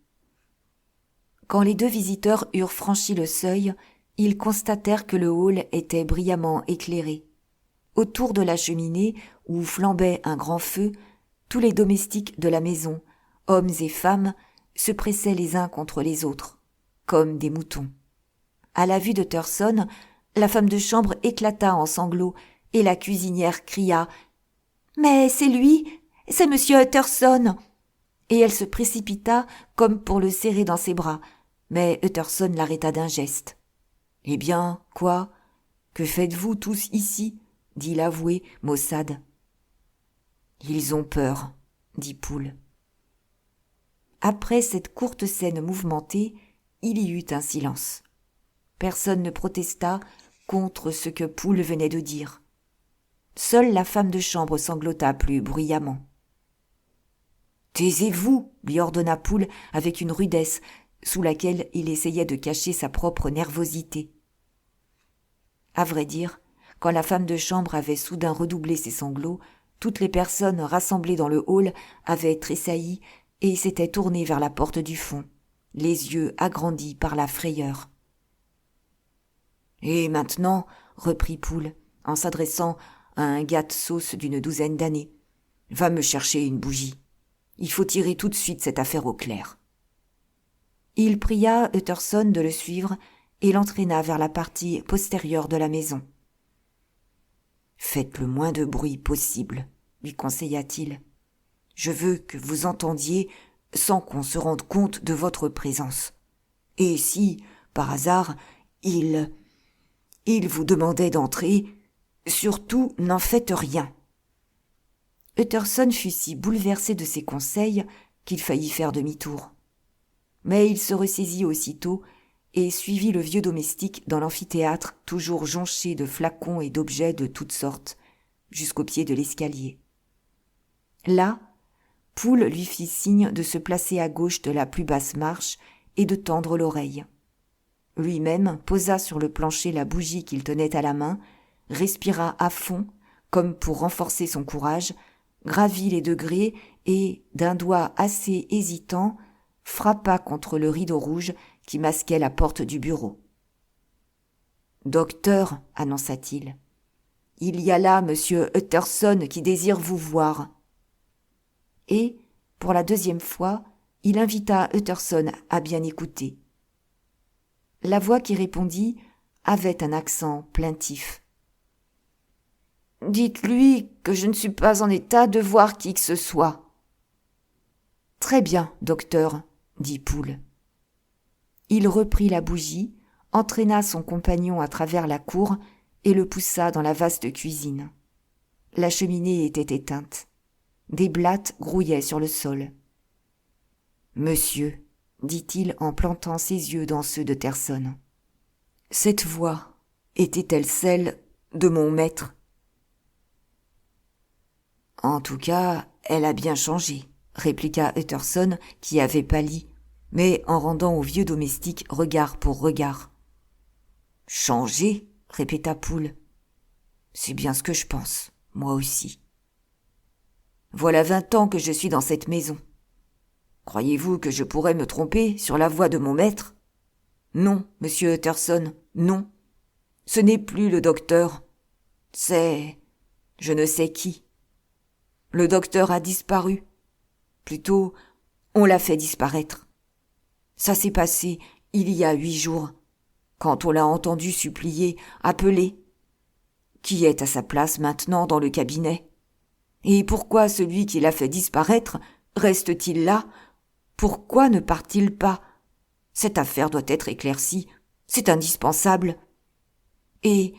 Quand les deux visiteurs eurent franchi le seuil, ils constatèrent que le hall était brillamment éclairé. Autour de la cheminée, où flambait un grand feu, tous les domestiques de la maison, hommes et femmes, se pressaient les uns contre les autres, comme des moutons. À la vue d'Utterson, la femme de chambre éclata en sanglots et la cuisinière cria « Mais c'est lui, c'est monsieur Utterson !» Et elle se précipita comme pour le serrer dans ses bras, mais Utterson l'arrêta d'un geste. « Eh bien, quoi ? Que faites-vous tous ici ?» dit l'avoué maussade. « Ils ont peur, » dit Poole. Après cette courte scène mouvementée, il y eut un silence. Personne ne protesta contre ce que Poole venait de dire. Seule la femme de chambre sanglota plus bruyamment. « Taisez-vous » lui ordonna Poole avec une rudesse sous laquelle il essayait de cacher sa propre nervosité. À vrai dire, quand la femme de chambre avait soudain redoublé ses sanglots, toutes les personnes rassemblées dans le hall avaient tressailli et s'étaient tournées vers la porte du fond, les yeux agrandis par la frayeur. « Et maintenant, » reprit Poole, en s'adressant à un gars de sauce d'une 12aine d'années, « va me chercher une bougie. Il faut tirer tout de suite cette affaire au clair. » Il pria Utterson de le suivre et l'entraîna vers la partie postérieure de la maison. « Faites le moins de bruit possible, » lui conseilla-t-il. « Je veux que vous entendiez sans qu'on se rende compte de votre présence. Et si, par hasard, il vous demandait d'entrer, surtout n'en faites rien. » Utterson fut si bouleversé de ces conseils qu'il faillit faire demi-tour. Mais il se ressaisit aussitôt et suivit le vieux domestique dans l'amphithéâtre toujours jonché de flacons et d'objets de toutes sortes, jusqu'au pied de l'escalier. Là, Poole lui fit signe de se placer à gauche de la plus basse marche et de tendre l'oreille. Lui-même posa sur le plancher la bougie qu'il tenait à la main, respira à fond, comme pour renforcer son courage, gravit les degrés et, d'un doigt assez hésitant, frappa contre le rideau rouge qui masquait la porte du bureau. « Docteur, » annonça-t-il, « il y a là monsieur Utterson qui désire vous voir. » Et, pour la deuxième fois, il invita Utterson à bien écouter. La voix qui répondit avait un accent plaintif. « Dites-lui que je ne suis pas en état de voir qui que ce soit. »« Très bien, docteur, » dit Poole. Il reprit la bougie, entraîna son compagnon à travers la cour et le poussa dans la vaste cuisine. La cheminée était éteinte. Des blattes grouillaient sur le sol. « Monsieur, » dit-il en plantant ses yeux dans ceux d'Utterson, « cette voix était-elle celle de mon maître ?»« En tout cas, elle a bien changé, » répliqua Utterson qui avait pâli, mais en rendant au vieux domestique regard pour regard. « Changé ?» répéta Poole. « C'est bien ce que je pense, moi aussi. Voilà 20 ans que je suis dans cette maison. Croyez-vous que je pourrais me tromper sur la voix de mon maître ? Non, monsieur Utterson, non. Ce n'est plus le docteur. C'est je ne sais qui. Le docteur a disparu. Plutôt, on l'a fait disparaître. Ça s'est passé il y a 8 jours, quand on l'a entendu supplier, appeler. Qui est à sa place maintenant dans le cabinet ? Et pourquoi celui qui l'a fait disparaître reste-t-il là ? Pourquoi ne part-il pas ? Cette affaire doit être éclaircie, c'est indispensable. Et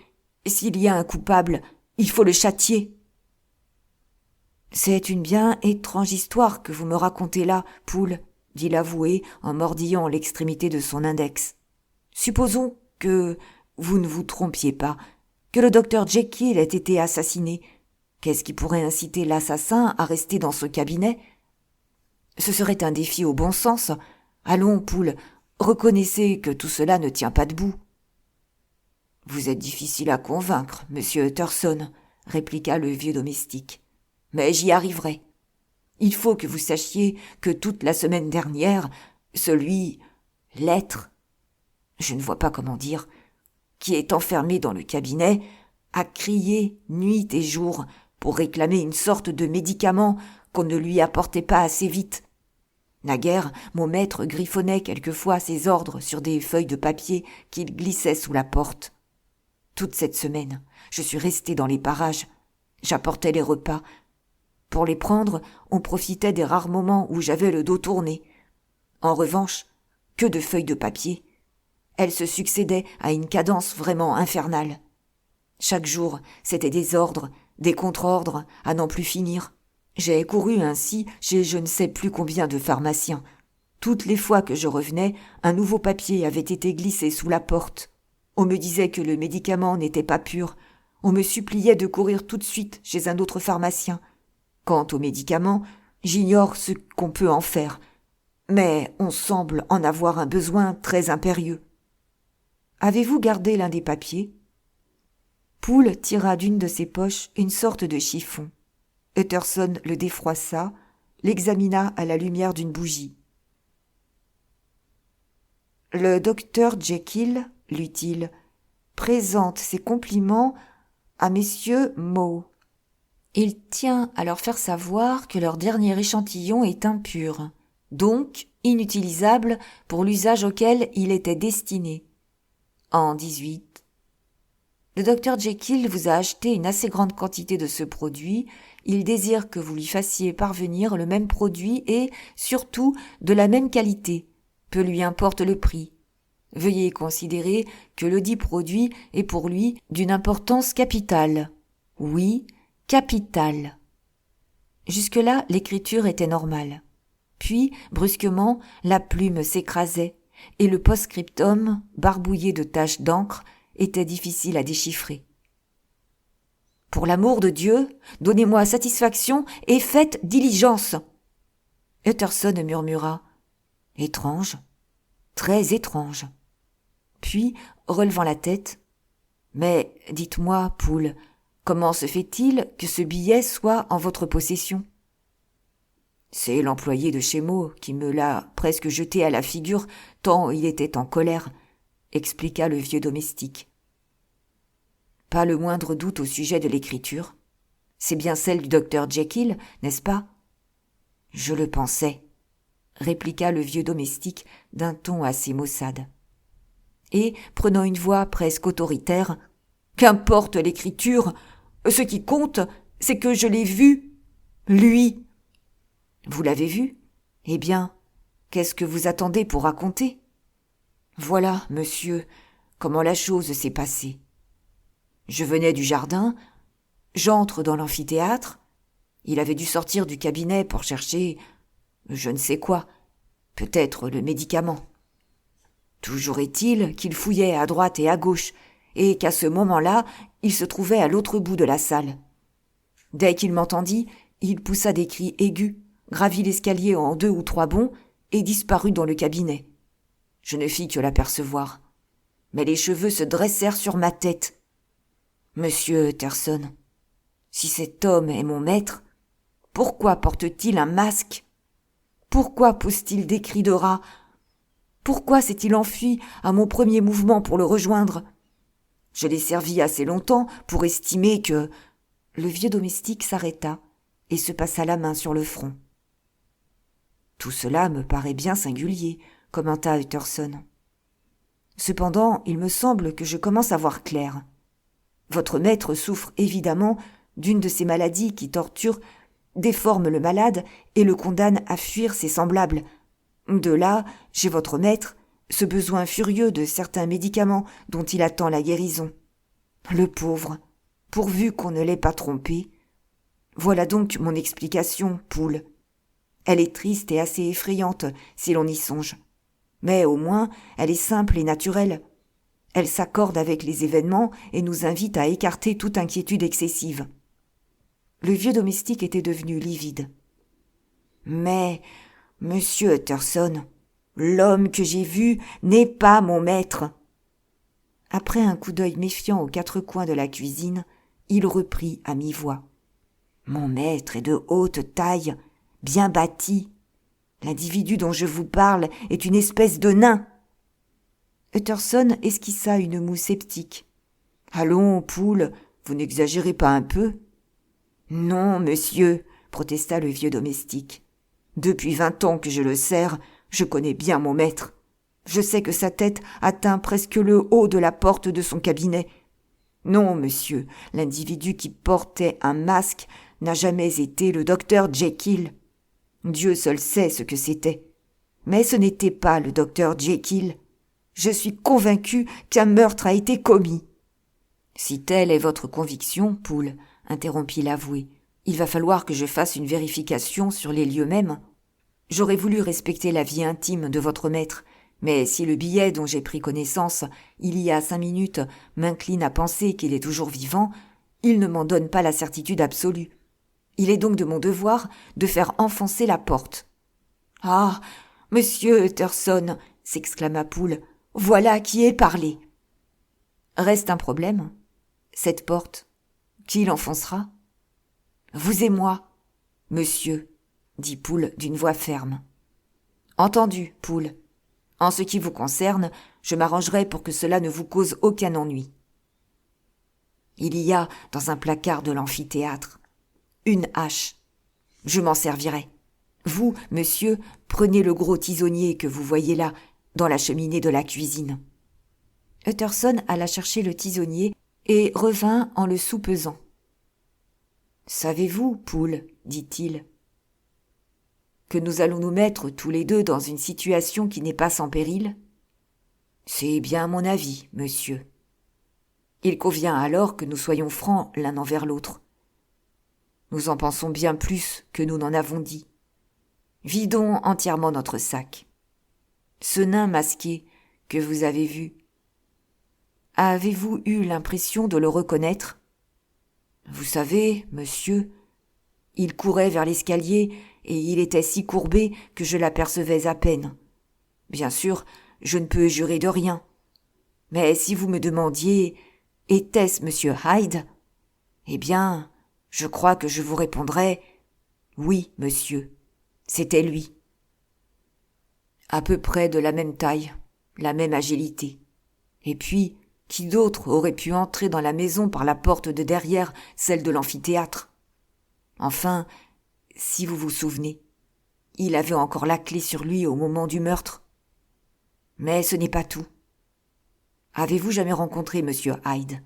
s'il y a un coupable, il faut le châtier. C'est une bien étrange histoire que vous me racontez là, Poole, dit l'avoué en mordillant l'extrémité de son index. Supposons que vous ne vous trompiez pas, que le docteur Jekyll ait été assassiné. Qu'est-ce qui pourrait inciter l'assassin à rester dans ce cabinet ? Ce serait un défi au bon sens. Allons, Poole, reconnaissez que tout cela ne tient pas debout. « Vous êtes difficile à convaincre, monsieur Utterson, » répliqua le vieux domestique. « Mais j'y arriverai. Il faut que vous sachiez que toute la semaine dernière, l'être, je ne vois pas comment dire, qui est enfermé dans le cabinet, a crié nuit et jour pour réclamer une sorte de médicament qu'on ne lui apportait pas assez vite. Naguère, mon maître griffonnait quelquefois ses ordres sur des feuilles de papier qu'il glissait sous la porte. Toute cette semaine, je suis resté dans les parages. J'apportais les repas. Pour les prendre, on profitait des rares moments où j'avais le dos tourné. En revanche, que de feuilles de papier. Elles se succédaient à une cadence vraiment infernale. Chaque jour, c'était des ordres, des contre-ordres, à n'en plus finir. J'ai couru ainsi chez je ne sais plus combien de pharmaciens. Toutes les fois que je revenais, un nouveau papier avait été glissé sous la porte. On me disait que le médicament n'était pas pur. On me suppliait de courir tout de suite chez un autre pharmacien. Quant au médicament, j'ignore ce qu'on peut en faire. Mais on semble en avoir un besoin très impérieux. Avez-vous gardé l'un des papiers ? Poole tira d'une de ses poches une sorte de chiffon. Utterson le défroissa, l'examina à la lumière d'une bougie. « Le docteur Jekyll, lut-il, présente ses compliments à messieurs Moe. Il tient à leur faire savoir que leur dernier échantillon est impur, donc inutilisable pour l'usage auquel il était destiné. En 18. Le docteur Jekyll vous a acheté une assez grande quantité de ce produit. Il désire que vous lui fassiez parvenir le même produit et, surtout, de la même qualité. Peu lui importe le prix. Veuillez considérer que ledit produit est pour lui d'une importance capitale. Oui, capitale. Jusque-là, l'écriture était normale. Puis, brusquement, la plume s'écrasait et le post-scriptum, barbouillé de taches d'encre, était difficile à déchiffrer. « Pour l'amour de Dieu, donnez-moi satisfaction et faites diligence !» Utterson murmura. « Étrange, très étrange. » Puis, relevant la tête, « Mais dites-moi, Poole, comment se fait-il que ce billet soit en votre possession ?»« C'est l'employé de chez Moe qui me l'a presque jeté à la figure tant il était en colère. » expliqua le vieux domestique. Pas le moindre doute au sujet de l'écriture. C'est bien celle du docteur Jekyll, n'est-ce pas ? Je le pensais, répliqua le vieux domestique d'un ton assez maussade. Et, prenant une voix presque autoritaire, qu'importe l'écriture, ce qui compte, c'est que je l'ai vu, lui. Vous l'avez vu ? Eh bien, qu'est-ce que vous attendez pour raconter ? Voilà, monsieur, comment la chose s'est passée. Je venais du jardin, j'entre dans l'amphithéâtre, il avait dû sortir du cabinet pour chercher, je ne sais quoi, peut-être le médicament. Toujours est-il qu'il fouillait à droite et à gauche, et qu'à ce moment-là, il se trouvait à l'autre bout de la salle. Dès qu'il m'entendit, il poussa des cris aigus, gravit l'escalier en 2 ou 3 bonds, et disparut dans le cabinet. Je ne fis que l'apercevoir. Mais les cheveux se dressèrent sur ma tête. Monsieur Utterson, si cet homme est mon maître, pourquoi porte-t-il un masque ? Pourquoi pousse-t-il des cris de rat ? Pourquoi s'est-il enfui à mon premier mouvement pour le rejoindre ? Je l'ai servi assez longtemps pour estimer que... Le vieux domestique s'arrêta et se passa la main sur le front. Tout cela me paraît bien singulier, commenta Utterson. Cependant, il me semble que je commence à voir clair. Votre maître souffre évidemment d'une de ces maladies qui torturent, déforment le malade et le condamnent à fuir ses semblables. De là, chez votre maître, ce besoin furieux de certains médicaments dont il attend la guérison. Le pauvre, pourvu qu'on ne l'ait pas trompé. Voilà donc mon explication, Poole. Elle est triste et assez effrayante si l'on y songe. Mais au moins, elle est simple et naturelle. Elle s'accorde avec les événements et nous invite à écarter toute inquiétude excessive. Le vieux domestique était devenu livide. Mais, monsieur Utterson, l'homme que j'ai vu n'est pas mon maître. Après un coup d'œil méfiant aux quatre coins de la cuisine, il reprit à mi-voix. « Mon maître est de haute taille, bien bâti. L'individu dont je vous parle est une espèce de nain. » Utterson esquissa une moue sceptique. « Allons, Poole, vous n'exagérez pas un peu ?»« Non, monsieur, » protesta le vieux domestique. « Depuis 20 ans que je le sers, je connais bien mon maître. Je sais que sa tête atteint presque le haut de la porte de son cabinet. Non, monsieur, l'individu qui portait un masque n'a jamais été le docteur Jekyll. Dieu seul sait ce que c'était. Mais ce n'était pas le docteur Jekyll. Je suis convaincu qu'un meurtre a été commis. » « Si telle est votre conviction, Poole, » interrompit l'avoué, « il va falloir que je fasse une vérification sur les lieux mêmes. J'aurais voulu respecter la vie intime de votre maître, mais si le billet dont j'ai pris connaissance il y a 5 minutes m'incline à penser qu'il est toujours vivant, il ne m'en donne pas la certitude absolue. Il est donc de mon devoir de faire enfoncer la porte. »« Ah, monsieur Utterson !» s'exclama Poole, « voilà qui est parlé. » « Reste un problème. Cette porte, qui l'enfoncera ? » ?»« Vous et moi, monsieur, » dit Poole d'une voix ferme. « Entendu, Poole. En ce qui vous concerne, je m'arrangerai pour que cela ne vous cause aucun ennui. » Il y a dans un placard de l'amphithéâtre une hache. Je m'en servirai. Vous, monsieur, prenez le gros tisonnier que vous voyez là, dans la cheminée de la cuisine. Utterson alla chercher le tisonnier et revint en le soupesant. « Savez-vous, Poole, dit-il, que nous allons nous mettre tous les deux dans une situation qui n'est pas sans péril ? C'est bien mon avis, monsieur. Il convient alors que nous soyons francs l'un envers l'autre. Nous en pensons bien plus que nous n'en avons dit. Vidons entièrement notre sac. Ce nain masqué que vous avez vu, avez-vous eu l'impression de le reconnaître ? Vous savez, monsieur, il courait vers l'escalier et il était si courbé que je l'apercevais à peine. Bien sûr, je ne peux jurer de rien. Mais si vous me demandiez « Était-ce monsieur Hyde ?» eh bien, je crois que je vous répondrais « Oui, monsieur, c'était lui. » À peu près de la même taille, la même agilité. Et puis, qui d'autre aurait pu entrer dans la maison par la porte de derrière, celle de l'amphithéâtre ? Enfin, si vous vous souvenez, il avait encore la clé sur lui au moment du meurtre. Mais ce n'est pas tout. Avez-vous jamais rencontré monsieur Hyde ?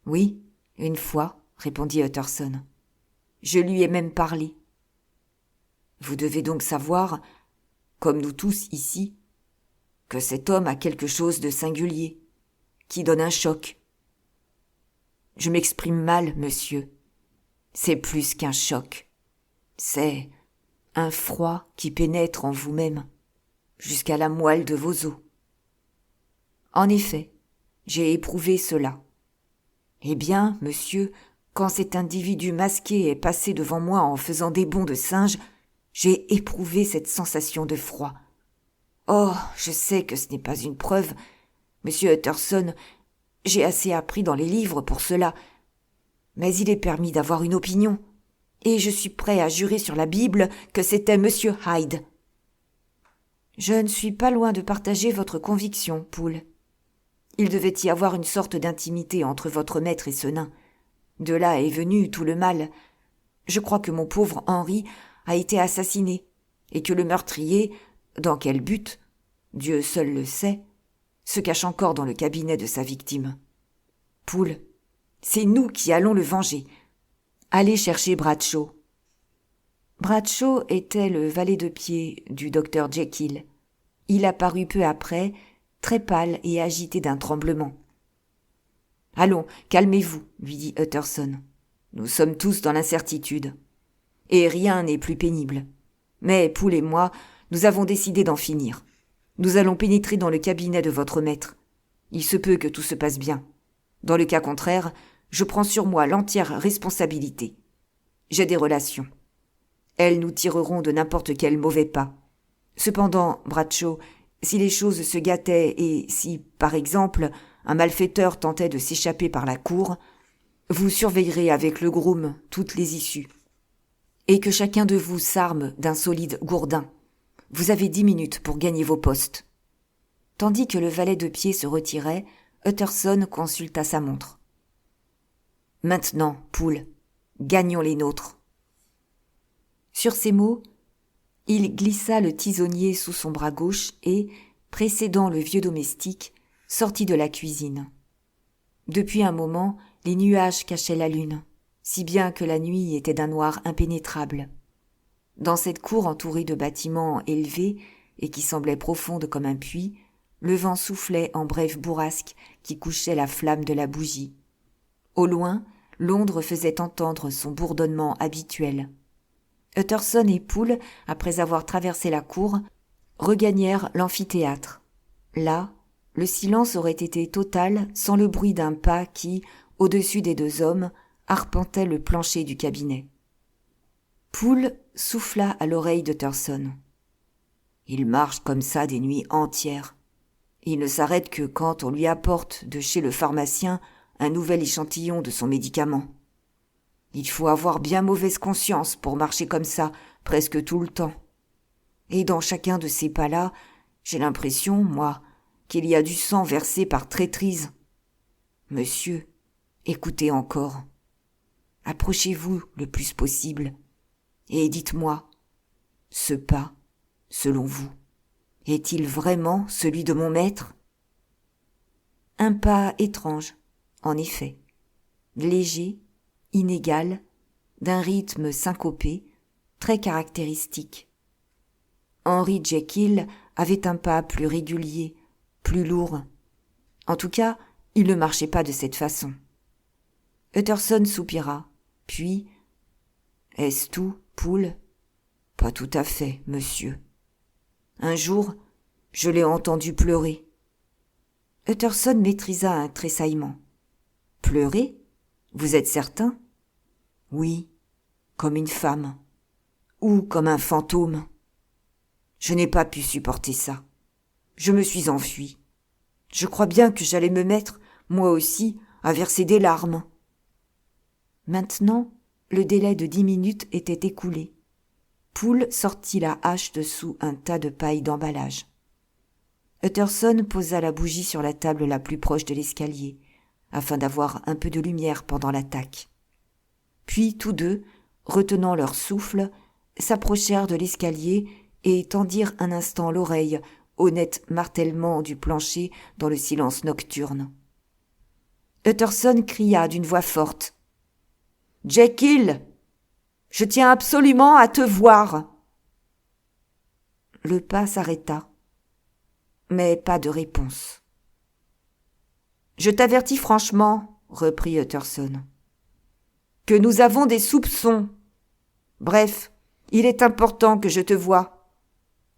Oui, une fois, répondit Utterson. Je lui ai même parlé. Vous devez donc savoir, comme nous tous ici, que cet homme a quelque chose de singulier, qui donne un choc. Je m'exprime mal, monsieur. C'est plus qu'un choc. C'est un froid qui pénètre en vous-même, jusqu'à la moelle de vos os. En effet, j'ai éprouvé cela. Eh bien, monsieur, quand cet individu masqué est passé devant moi en faisant des bonds de singe, j'ai éprouvé cette sensation de froid. Oh, je sais que ce n'est pas une preuve. Monsieur Utterson, j'ai assez appris dans les livres pour cela. Mais il est permis d'avoir une opinion. Et je suis prêt à jurer sur la Bible que c'était monsieur Hyde. Je ne suis pas loin de partager votre conviction, Poole. Il devait y avoir une sorte d'intimité entre votre maître et ce nain. De là est venu tout le mal. Je crois que mon pauvre Henry a été assassiné, et que le meurtrier, dans quel but, Dieu seul le sait, se cache encore dans le cabinet de sa victime. Poole, c'est nous qui allons le venger. Allez chercher Bradshaw. Bradshaw était le valet de pied du docteur Jekyll. Il apparut peu après, très pâle et agité d'un tremblement. « Allons, calmez-vous, lui dit Utterson. Nous sommes tous dans l'incertitude. Et rien n'est plus pénible. Mais Poole et moi, nous avons décidé d'en finir. Nous allons pénétrer dans le cabinet de votre maître. Il se peut que tout se passe bien. Dans le cas contraire, je prends sur moi l'entière responsabilité. J'ai des relations. Elles nous tireront de n'importe quel mauvais pas. Cependant, Bradshaw, si les choses se gâtaient et si, par exemple, un malfaiteur tentait de s'échapper par la cour, vous surveillerez avec le groom toutes les issues. Et que chacun de vous s'arme d'un solide gourdin. Vous avez 10 minutes pour gagner vos postes. » Tandis que le valet de pied se retirait, Utterson consulta sa montre. « Maintenant, Poole, gagnons les nôtres. » Sur ces mots, il glissa le tisonnier sous son bras gauche et, précédant le vieux domestique, sortit de la cuisine. Depuis un moment, les nuages cachaient la lune, si bien que la nuit était d'un noir impénétrable. Dans cette cour entourée de bâtiments élevés et qui semblait profonde comme un puits, le vent soufflait en brèves bourrasques qui couchaient la flamme de la bougie. Au loin, Londres faisait entendre son bourdonnement habituel. Utterson et Poole, après avoir traversé la cour, regagnèrent l'amphithéâtre. Là, le silence aurait été total sans le bruit d'un pas qui, au-dessus des deux hommes, arpentait le plancher du cabinet. Poole souffla à l'oreille d'Utterson. « Il marche comme ça des nuits entières. Il ne s'arrête que quand on lui apporte de chez le pharmacien un nouvel échantillon de son médicament. Il faut avoir bien mauvaise conscience pour marcher comme ça presque tout le temps. Et dans chacun de ces pas-là, j'ai l'impression, moi, qu'il y a du sang versé par traîtrise. Monsieur, écoutez encore. Approchez-vous le plus possible et dites-moi, ce pas, selon vous, est-il vraiment celui de mon maître ? » Un pas étrange, en effet, léger, inégal, d'un rythme syncopé, très caractéristique. Henry Jekyll avait un pas plus régulier, plus lourd. En tout cas, il ne marchait pas de cette façon. Utterson soupira, puis « Est-ce tout, Poole ? » ?»« Pas tout à fait, monsieur. Un jour, je l'ai entendu pleurer. » Utterson maîtrisa un tressaillement. « Pleurer ? Vous êtes certain ? » ?»« Oui, comme une femme. Ou comme un fantôme. Je n'ai pas pu supporter ça. Je me suis enfui. Je crois bien que j'allais me mettre, moi aussi, à verser des larmes. » Maintenant, le délai de 10 minutes était écoulé. Poole sortit la hache de sous un tas de paille d'emballage. Utterson posa la bougie sur la table la plus proche de l'escalier, afin d'avoir un peu de lumière pendant l'attaque. Puis tous deux, retenant leur souffle, s'approchèrent de l'escalier et tendirent un instant l'oreille au net martèlement du plancher dans le silence nocturne. Utterson cria d'une voix forte. « Jekyll, je tiens absolument à te voir !» Le pas s'arrêta, mais pas de réponse. « Je t'avertis franchement, » reprit Utterson, « que nous avons des soupçons. Bref, il est important que je te voie.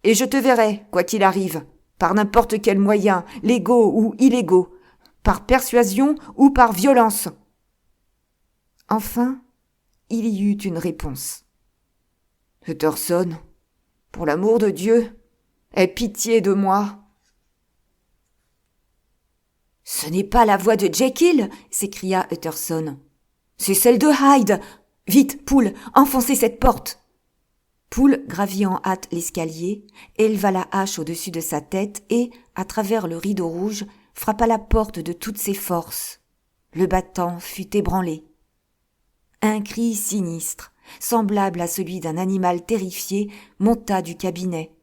Et je te verrai, quoi qu'il arrive, par n'importe quel moyen, légaux ou illégaux, par persuasion ou par violence. » Enfin, il y eut une réponse. « Utterson, pour l'amour de Dieu, aie pitié de moi. » « Ce n'est pas la voix de Jekyll !» s'écria Utterson. « C'est celle de Hyde ! Vite, Poole, enfoncez cette porte !» Poole gravit en hâte l'escalier, éleva la hache au-dessus de sa tête et, à travers le rideau rouge, frappa la porte de toutes ses forces. Le battant fut ébranlé. Un cri sinistre, semblable à celui d'un animal terrifié, monta du cabinet.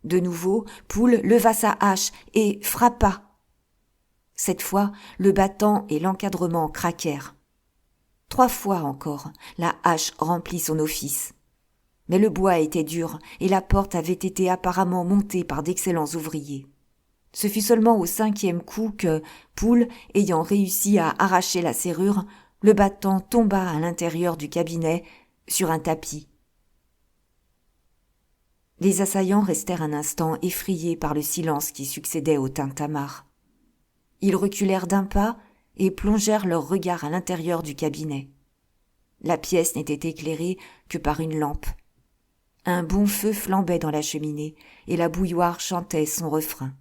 De nouveau, Poole leva sa hache et frappa. Cette fois, le battant et l'encadrement craquèrent. 3 fois encore, la hache remplit son office. Mais le bois était dur et la porte avait été apparemment montée par d'excellents ouvriers. Ce fut seulement au 5e coup que, Poole ayant réussi à arracher la serrure, le battant tomba à l'intérieur du cabinet, sur un tapis. Les assaillants restèrent un instant effrayés par le silence qui succédait au tintamarre. Ils reculèrent d'un pas et plongèrent leur regard à l'intérieur du cabinet. La pièce n'était éclairée que par une lampe. Un bon feu flambait dans la cheminée et la bouilloire chantait son refrain.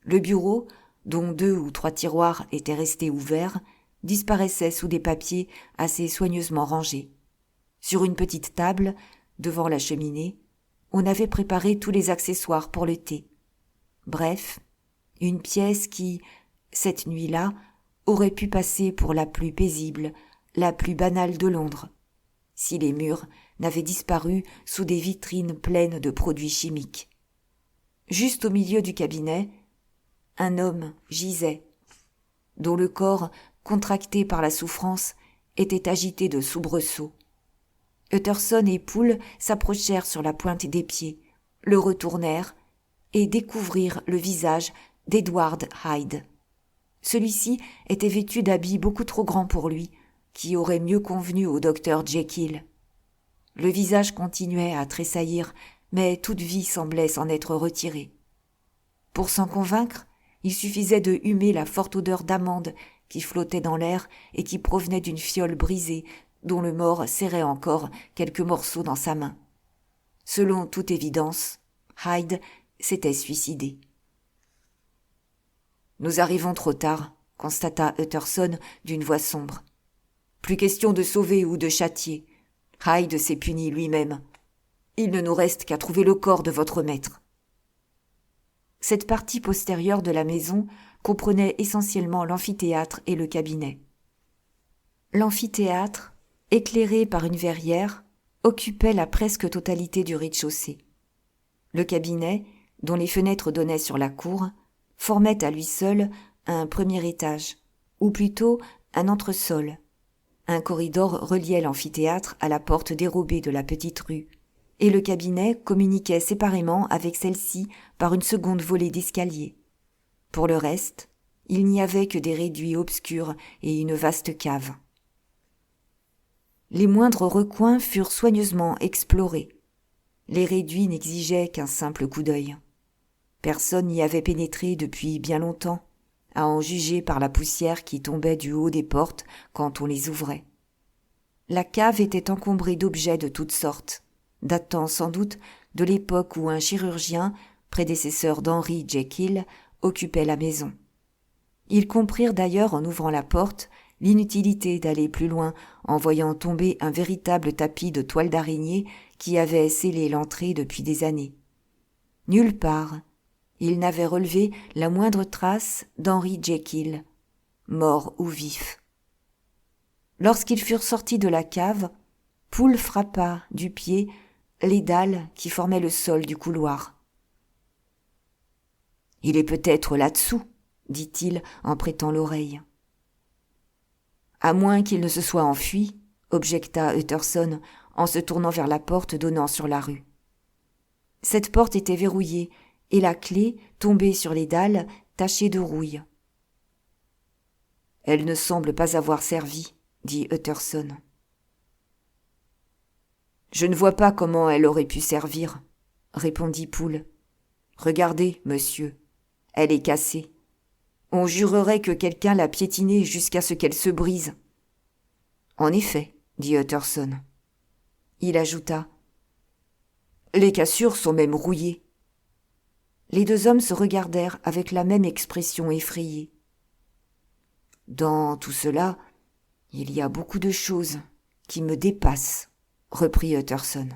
Le bureau, dont 2 ou 3 tiroirs étaient restés ouverts, disparaissaient sous des papiers assez soigneusement rangés. Sur une petite table, devant la cheminée, on avait préparé tous les accessoires pour le thé. Bref, une pièce qui, cette nuit-là, aurait pu passer pour la plus paisible, la plus banale de Londres, si les murs n'avaient disparu sous des vitrines pleines de produits chimiques. Juste au milieu du cabinet, un homme gisait, dont le corps, contracté par la souffrance, était agité de soubresauts. Utterson et Poole s'approchèrent sur la pointe des pieds, le retournèrent et découvrirent le visage d'Edward Hyde. Celui-ci était vêtu d'habits beaucoup trop grands pour lui, qui auraient mieux convenu au docteur Jekyll. Le visage continuait à tressaillir, mais toute vie semblait s'en être retirée. Pour s'en convaincre, il suffisait de humer la forte odeur d'amande qui flottait dans l'air et qui provenait d'une fiole brisée dont le mort serrait encore quelques morceaux dans sa main. Selon toute évidence, Hyde s'était suicidé. « Nous arrivons trop tard », constata Utterson d'une voix sombre. « Plus question de sauver ou de châtier. Hyde s'est puni lui-même. Il ne nous reste qu'à trouver le corps de votre maître. » Cette partie postérieure de la maison comprenait essentiellement l'amphithéâtre et le cabinet. L'amphithéâtre, éclairé par une verrière, occupait la presque totalité du rez-de-chaussée. Le cabinet, dont les fenêtres donnaient sur la cour, formait à lui seul un premier étage, ou plutôt un entresol. Un corridor reliait l'amphithéâtre à la porte dérobée de la petite rue, et le cabinet communiquait séparément avec celle-ci par une seconde volée d'escalier. Pour le reste, il n'y avait que des réduits obscurs et une vaste cave. Les moindres recoins furent soigneusement explorés. Les réduits n'exigeaient qu'un simple coup d'œil. Personne n'y avait pénétré depuis bien longtemps, à en juger par la poussière qui tombait du haut des portes quand on les ouvrait. La cave était encombrée d'objets de toutes sortes, datant sans doute de l'époque où un chirurgien, prédécesseur d'Henry Jekyll, occupait la maison. Ils comprirent d'ailleurs en ouvrant la porte l'inutilité d'aller plus loin en voyant tomber un véritable tapis de toile d'araignée qui avait scellé l'entrée depuis des années. Nulle part, ils n'avaient relevé la moindre trace d'Henry Jekyll, mort ou vif. Lorsqu'ils furent sortis de la cave, Poole frappa du pied les dalles qui formaient le sol du couloir. « Il est peut-être là-dessous », dit-il en prêtant l'oreille. « À moins qu'il ne se soit enfui », objecta Utterson en se tournant vers la porte donnant sur la rue. Cette porte était verrouillée et la clé, tombée sur les dalles, tachée de rouille. « Elle ne semble pas avoir servi », dit Utterson. « Je ne vois pas comment elle aurait pu servir, » répondit Poole. « Regardez, monsieur, elle est cassée. On jurerait que quelqu'un l'a piétinée jusqu'à ce qu'elle se brise. » « En effet, » dit Utterson. Il ajouta « Les cassures sont même rouillées. » Les deux hommes se regardèrent avec la même expression effrayée. « Dans tout cela, il y a beaucoup de choses qui me dépassent, » reprit Utterson.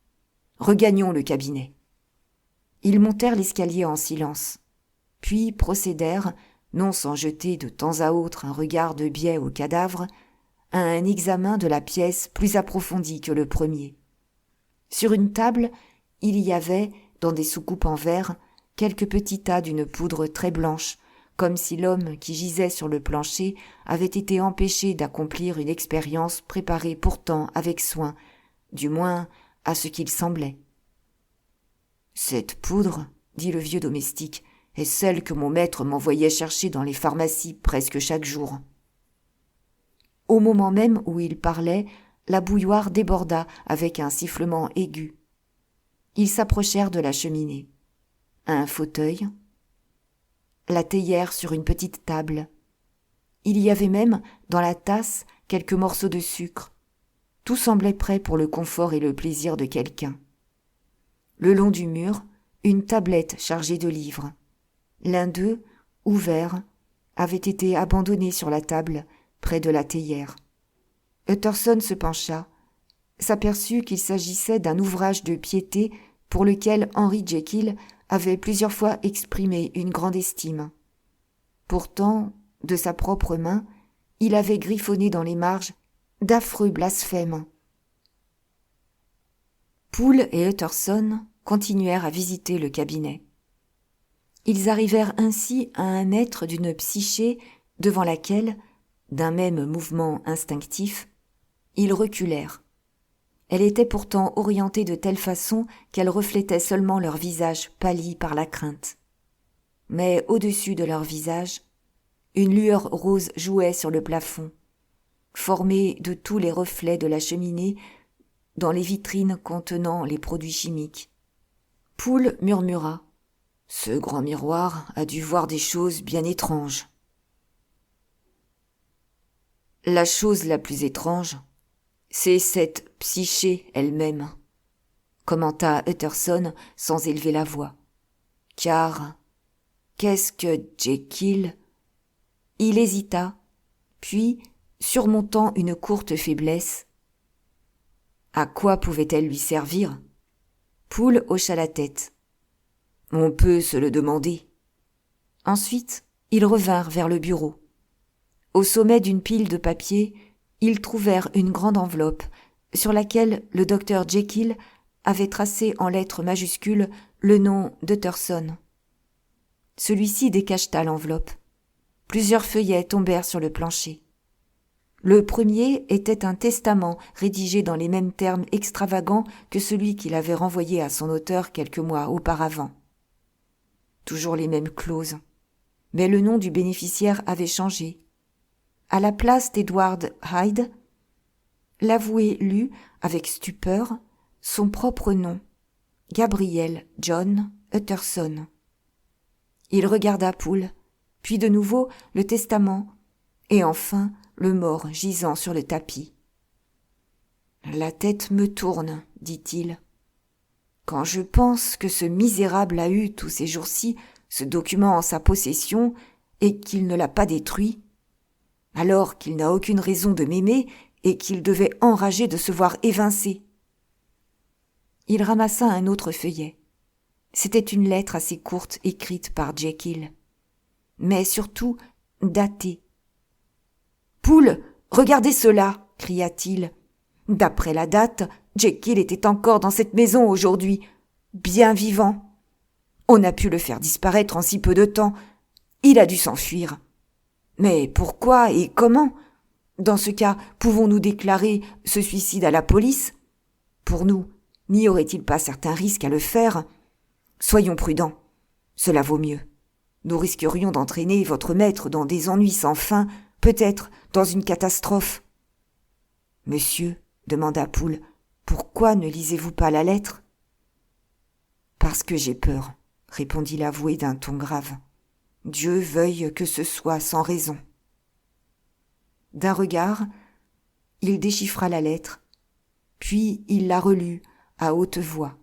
« Regagnons le cabinet. » Ils montèrent l'escalier en silence, puis procédèrent, non sans jeter de temps à autre un regard de biais au cadavre, à un examen de la pièce plus approfondi que le premier. Sur une table, il y avait, dans des soucoupes en verre, quelques petits tas d'une poudre très blanche, comme si l'homme qui gisait sur le plancher avait été empêché d'accomplir une expérience préparée pourtant avec soin, du moins à ce qu'il semblait. « Cette poudre, dit le vieux domestique, est celle que mon maître m'envoyait chercher dans les pharmacies presque chaque jour. » Au moment même où il parlait, la bouilloire déborda avec un sifflement aigu. Ils s'approchèrent de la cheminée. Un fauteuil, la théière sur une petite table. Il y avait même, dans la tasse, quelques morceaux de sucre. Tout semblait prêt pour le confort et le plaisir de quelqu'un. Le long du mur, une tablette chargée de livres. L'un d'eux, ouvert, avait été abandonné sur la table près de la théière. Utterson se pencha, s'aperçut qu'il s'agissait d'un ouvrage de piété pour lequel Henry Jekyll avait plusieurs fois exprimé une grande estime. Pourtant, de sa propre main, il avait griffonné dans les marges d'affreux blasphèmes. Poole et Utterson continuèrent à visiter le cabinet. Ils arrivèrent ainsi à un mètre d'une psyché devant laquelle, d'un même mouvement instinctif, ils reculèrent. Elle était pourtant orientée de telle façon qu'elle reflétait seulement leur visage pâli par la crainte. Mais au-dessus de leur visage, une lueur rose jouait sur le plafond, formée de tous les reflets de la cheminée dans les vitrines contenant les produits chimiques. Poole murmura : « Ce grand miroir a dû voir des choses bien étranges. » « La chose la plus étrange, c'est cette psyché elle-même, » commenta Utterson sans élever la voix. « Car qu'est-ce que Jekyll ?» Il hésita, puis, surmontant une courte faiblesse, « À quoi pouvait-elle lui servir ?» Poole hocha la tête. « On peut se le demander. » Ensuite, ils revinrent vers le bureau. Au sommet d'une pile de papier, ils trouvèrent une grande enveloppe sur laquelle le docteur Jekyll avait tracé en lettres majuscules le nom d'Utterson. Celui-ci décacheta l'enveloppe. Plusieurs feuillets tombèrent sur le plancher. Le premier était un testament rédigé dans les mêmes termes extravagants que celui qu'il avait renvoyé à son auteur quelques mois auparavant. Toujours les mêmes clauses, mais le nom du bénéficiaire avait changé. À la place d'Edward Hyde, l'avoué lut, avec stupeur, son propre nom, Gabriel John Utterson. Il regarda Poole, puis de nouveau le testament, et enfin le mort gisant sur le tapis. « La tête me tourne, dit-il. Quand je pense que ce misérable a eu tous ces jours-ci ce document en sa possession et qu'il ne l'a pas détruit, alors qu'il n'a aucune raison de m'aimer et qu'il devait enrager de se voir évincé. » Il ramassa un autre feuillet. C'était une lettre assez courte écrite par Jekyll, mais surtout datée. « Poole, regardez cela !» cria-t-il. « D'après la date, Jekyll était encore dans cette maison aujourd'hui, bien vivant. On a pu le faire disparaître en si peu de temps. Il a dû s'enfuir. Mais pourquoi et comment ? Dans ce cas, pouvons-nous déclarer ce suicide à la police ? Pour nous, n'y aurait-il pas certain risque à le faire ? Soyons prudents. Cela vaut mieux. Nous risquerions d'entraîner votre maître dans des ennuis sans fin, peut-être dans une catastrophe. »« Monsieur, » demanda Poole, « pourquoi ne lisez-vous pas la lettre ?»« Parce que j'ai peur, » répondit l'avoué d'un ton grave. « Dieu veuille que ce soit sans raison. » D'un regard, il déchiffra la lettre, puis il la relut à haute voix.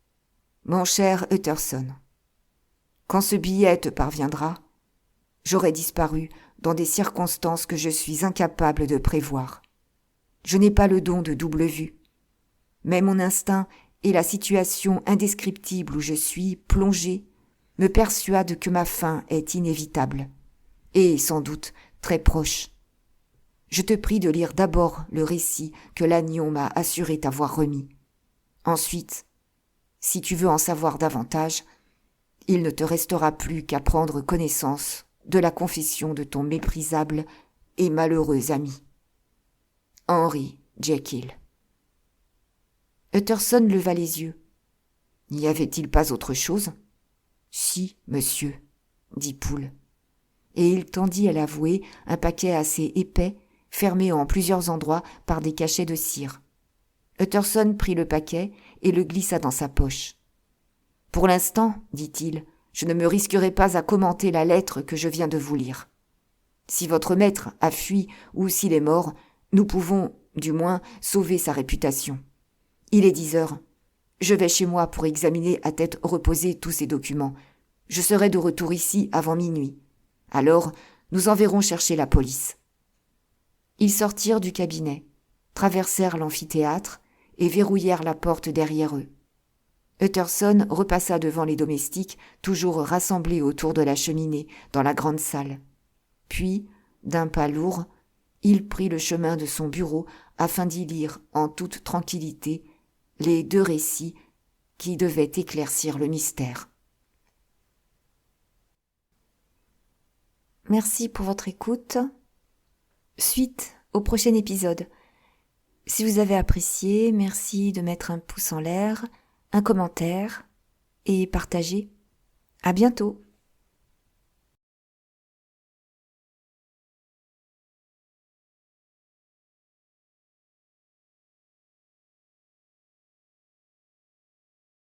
« Mon cher Utterson, quand ce billet te parviendra, j'aurai disparu dans des circonstances que je suis incapable de prévoir. Je n'ai pas le don de double vue, mais mon instinct et la situation indescriptible où je suis plongé me persuadent que ma fin est inévitable, et sans doute très proche. Je te prie de lire d'abord le récit que Lannion m'a assuré t'avoir remis. Ensuite, si tu veux en savoir davantage, il ne te restera plus qu'à prendre connaissance de la confession de ton méprisable et malheureux ami. Henry Jekyll. » Utterson leva les yeux. « N'y avait-il pas autre chose ? » ?»« Si, monsieur, » dit Poole. Et il tendit à l'avoué un paquet assez épais, fermé en plusieurs endroits par des cachets de cire. Utterson prit le paquet et le glissa dans sa poche. « Pour l'instant, dit-il, je ne me risquerai pas à commenter la lettre que je viens de vous lire. Si votre maître a fui ou s'il est mort, nous pouvons, du moins, sauver sa réputation. Il est 10 heures. Je vais chez moi pour examiner à tête reposée tous ces documents. Je serai de retour ici avant minuit. Alors, nous enverrons chercher la police. » Ils sortirent du cabinet, traversèrent l'amphithéâtre et verrouillèrent la porte derrière eux. Utterson repassa devant les domestiques, toujours rassemblés autour de la cheminée dans la grande salle. Puis, d'un pas lourd, il prit le chemin de son bureau afin d'y lire en toute tranquillité les 2 récits qui devaient éclaircir le mystère. Merci pour votre écoute. Suite au prochain épisode. Si vous avez apprécié, merci de mettre un pouce en l'air, un commentaire et partager. À bientôt.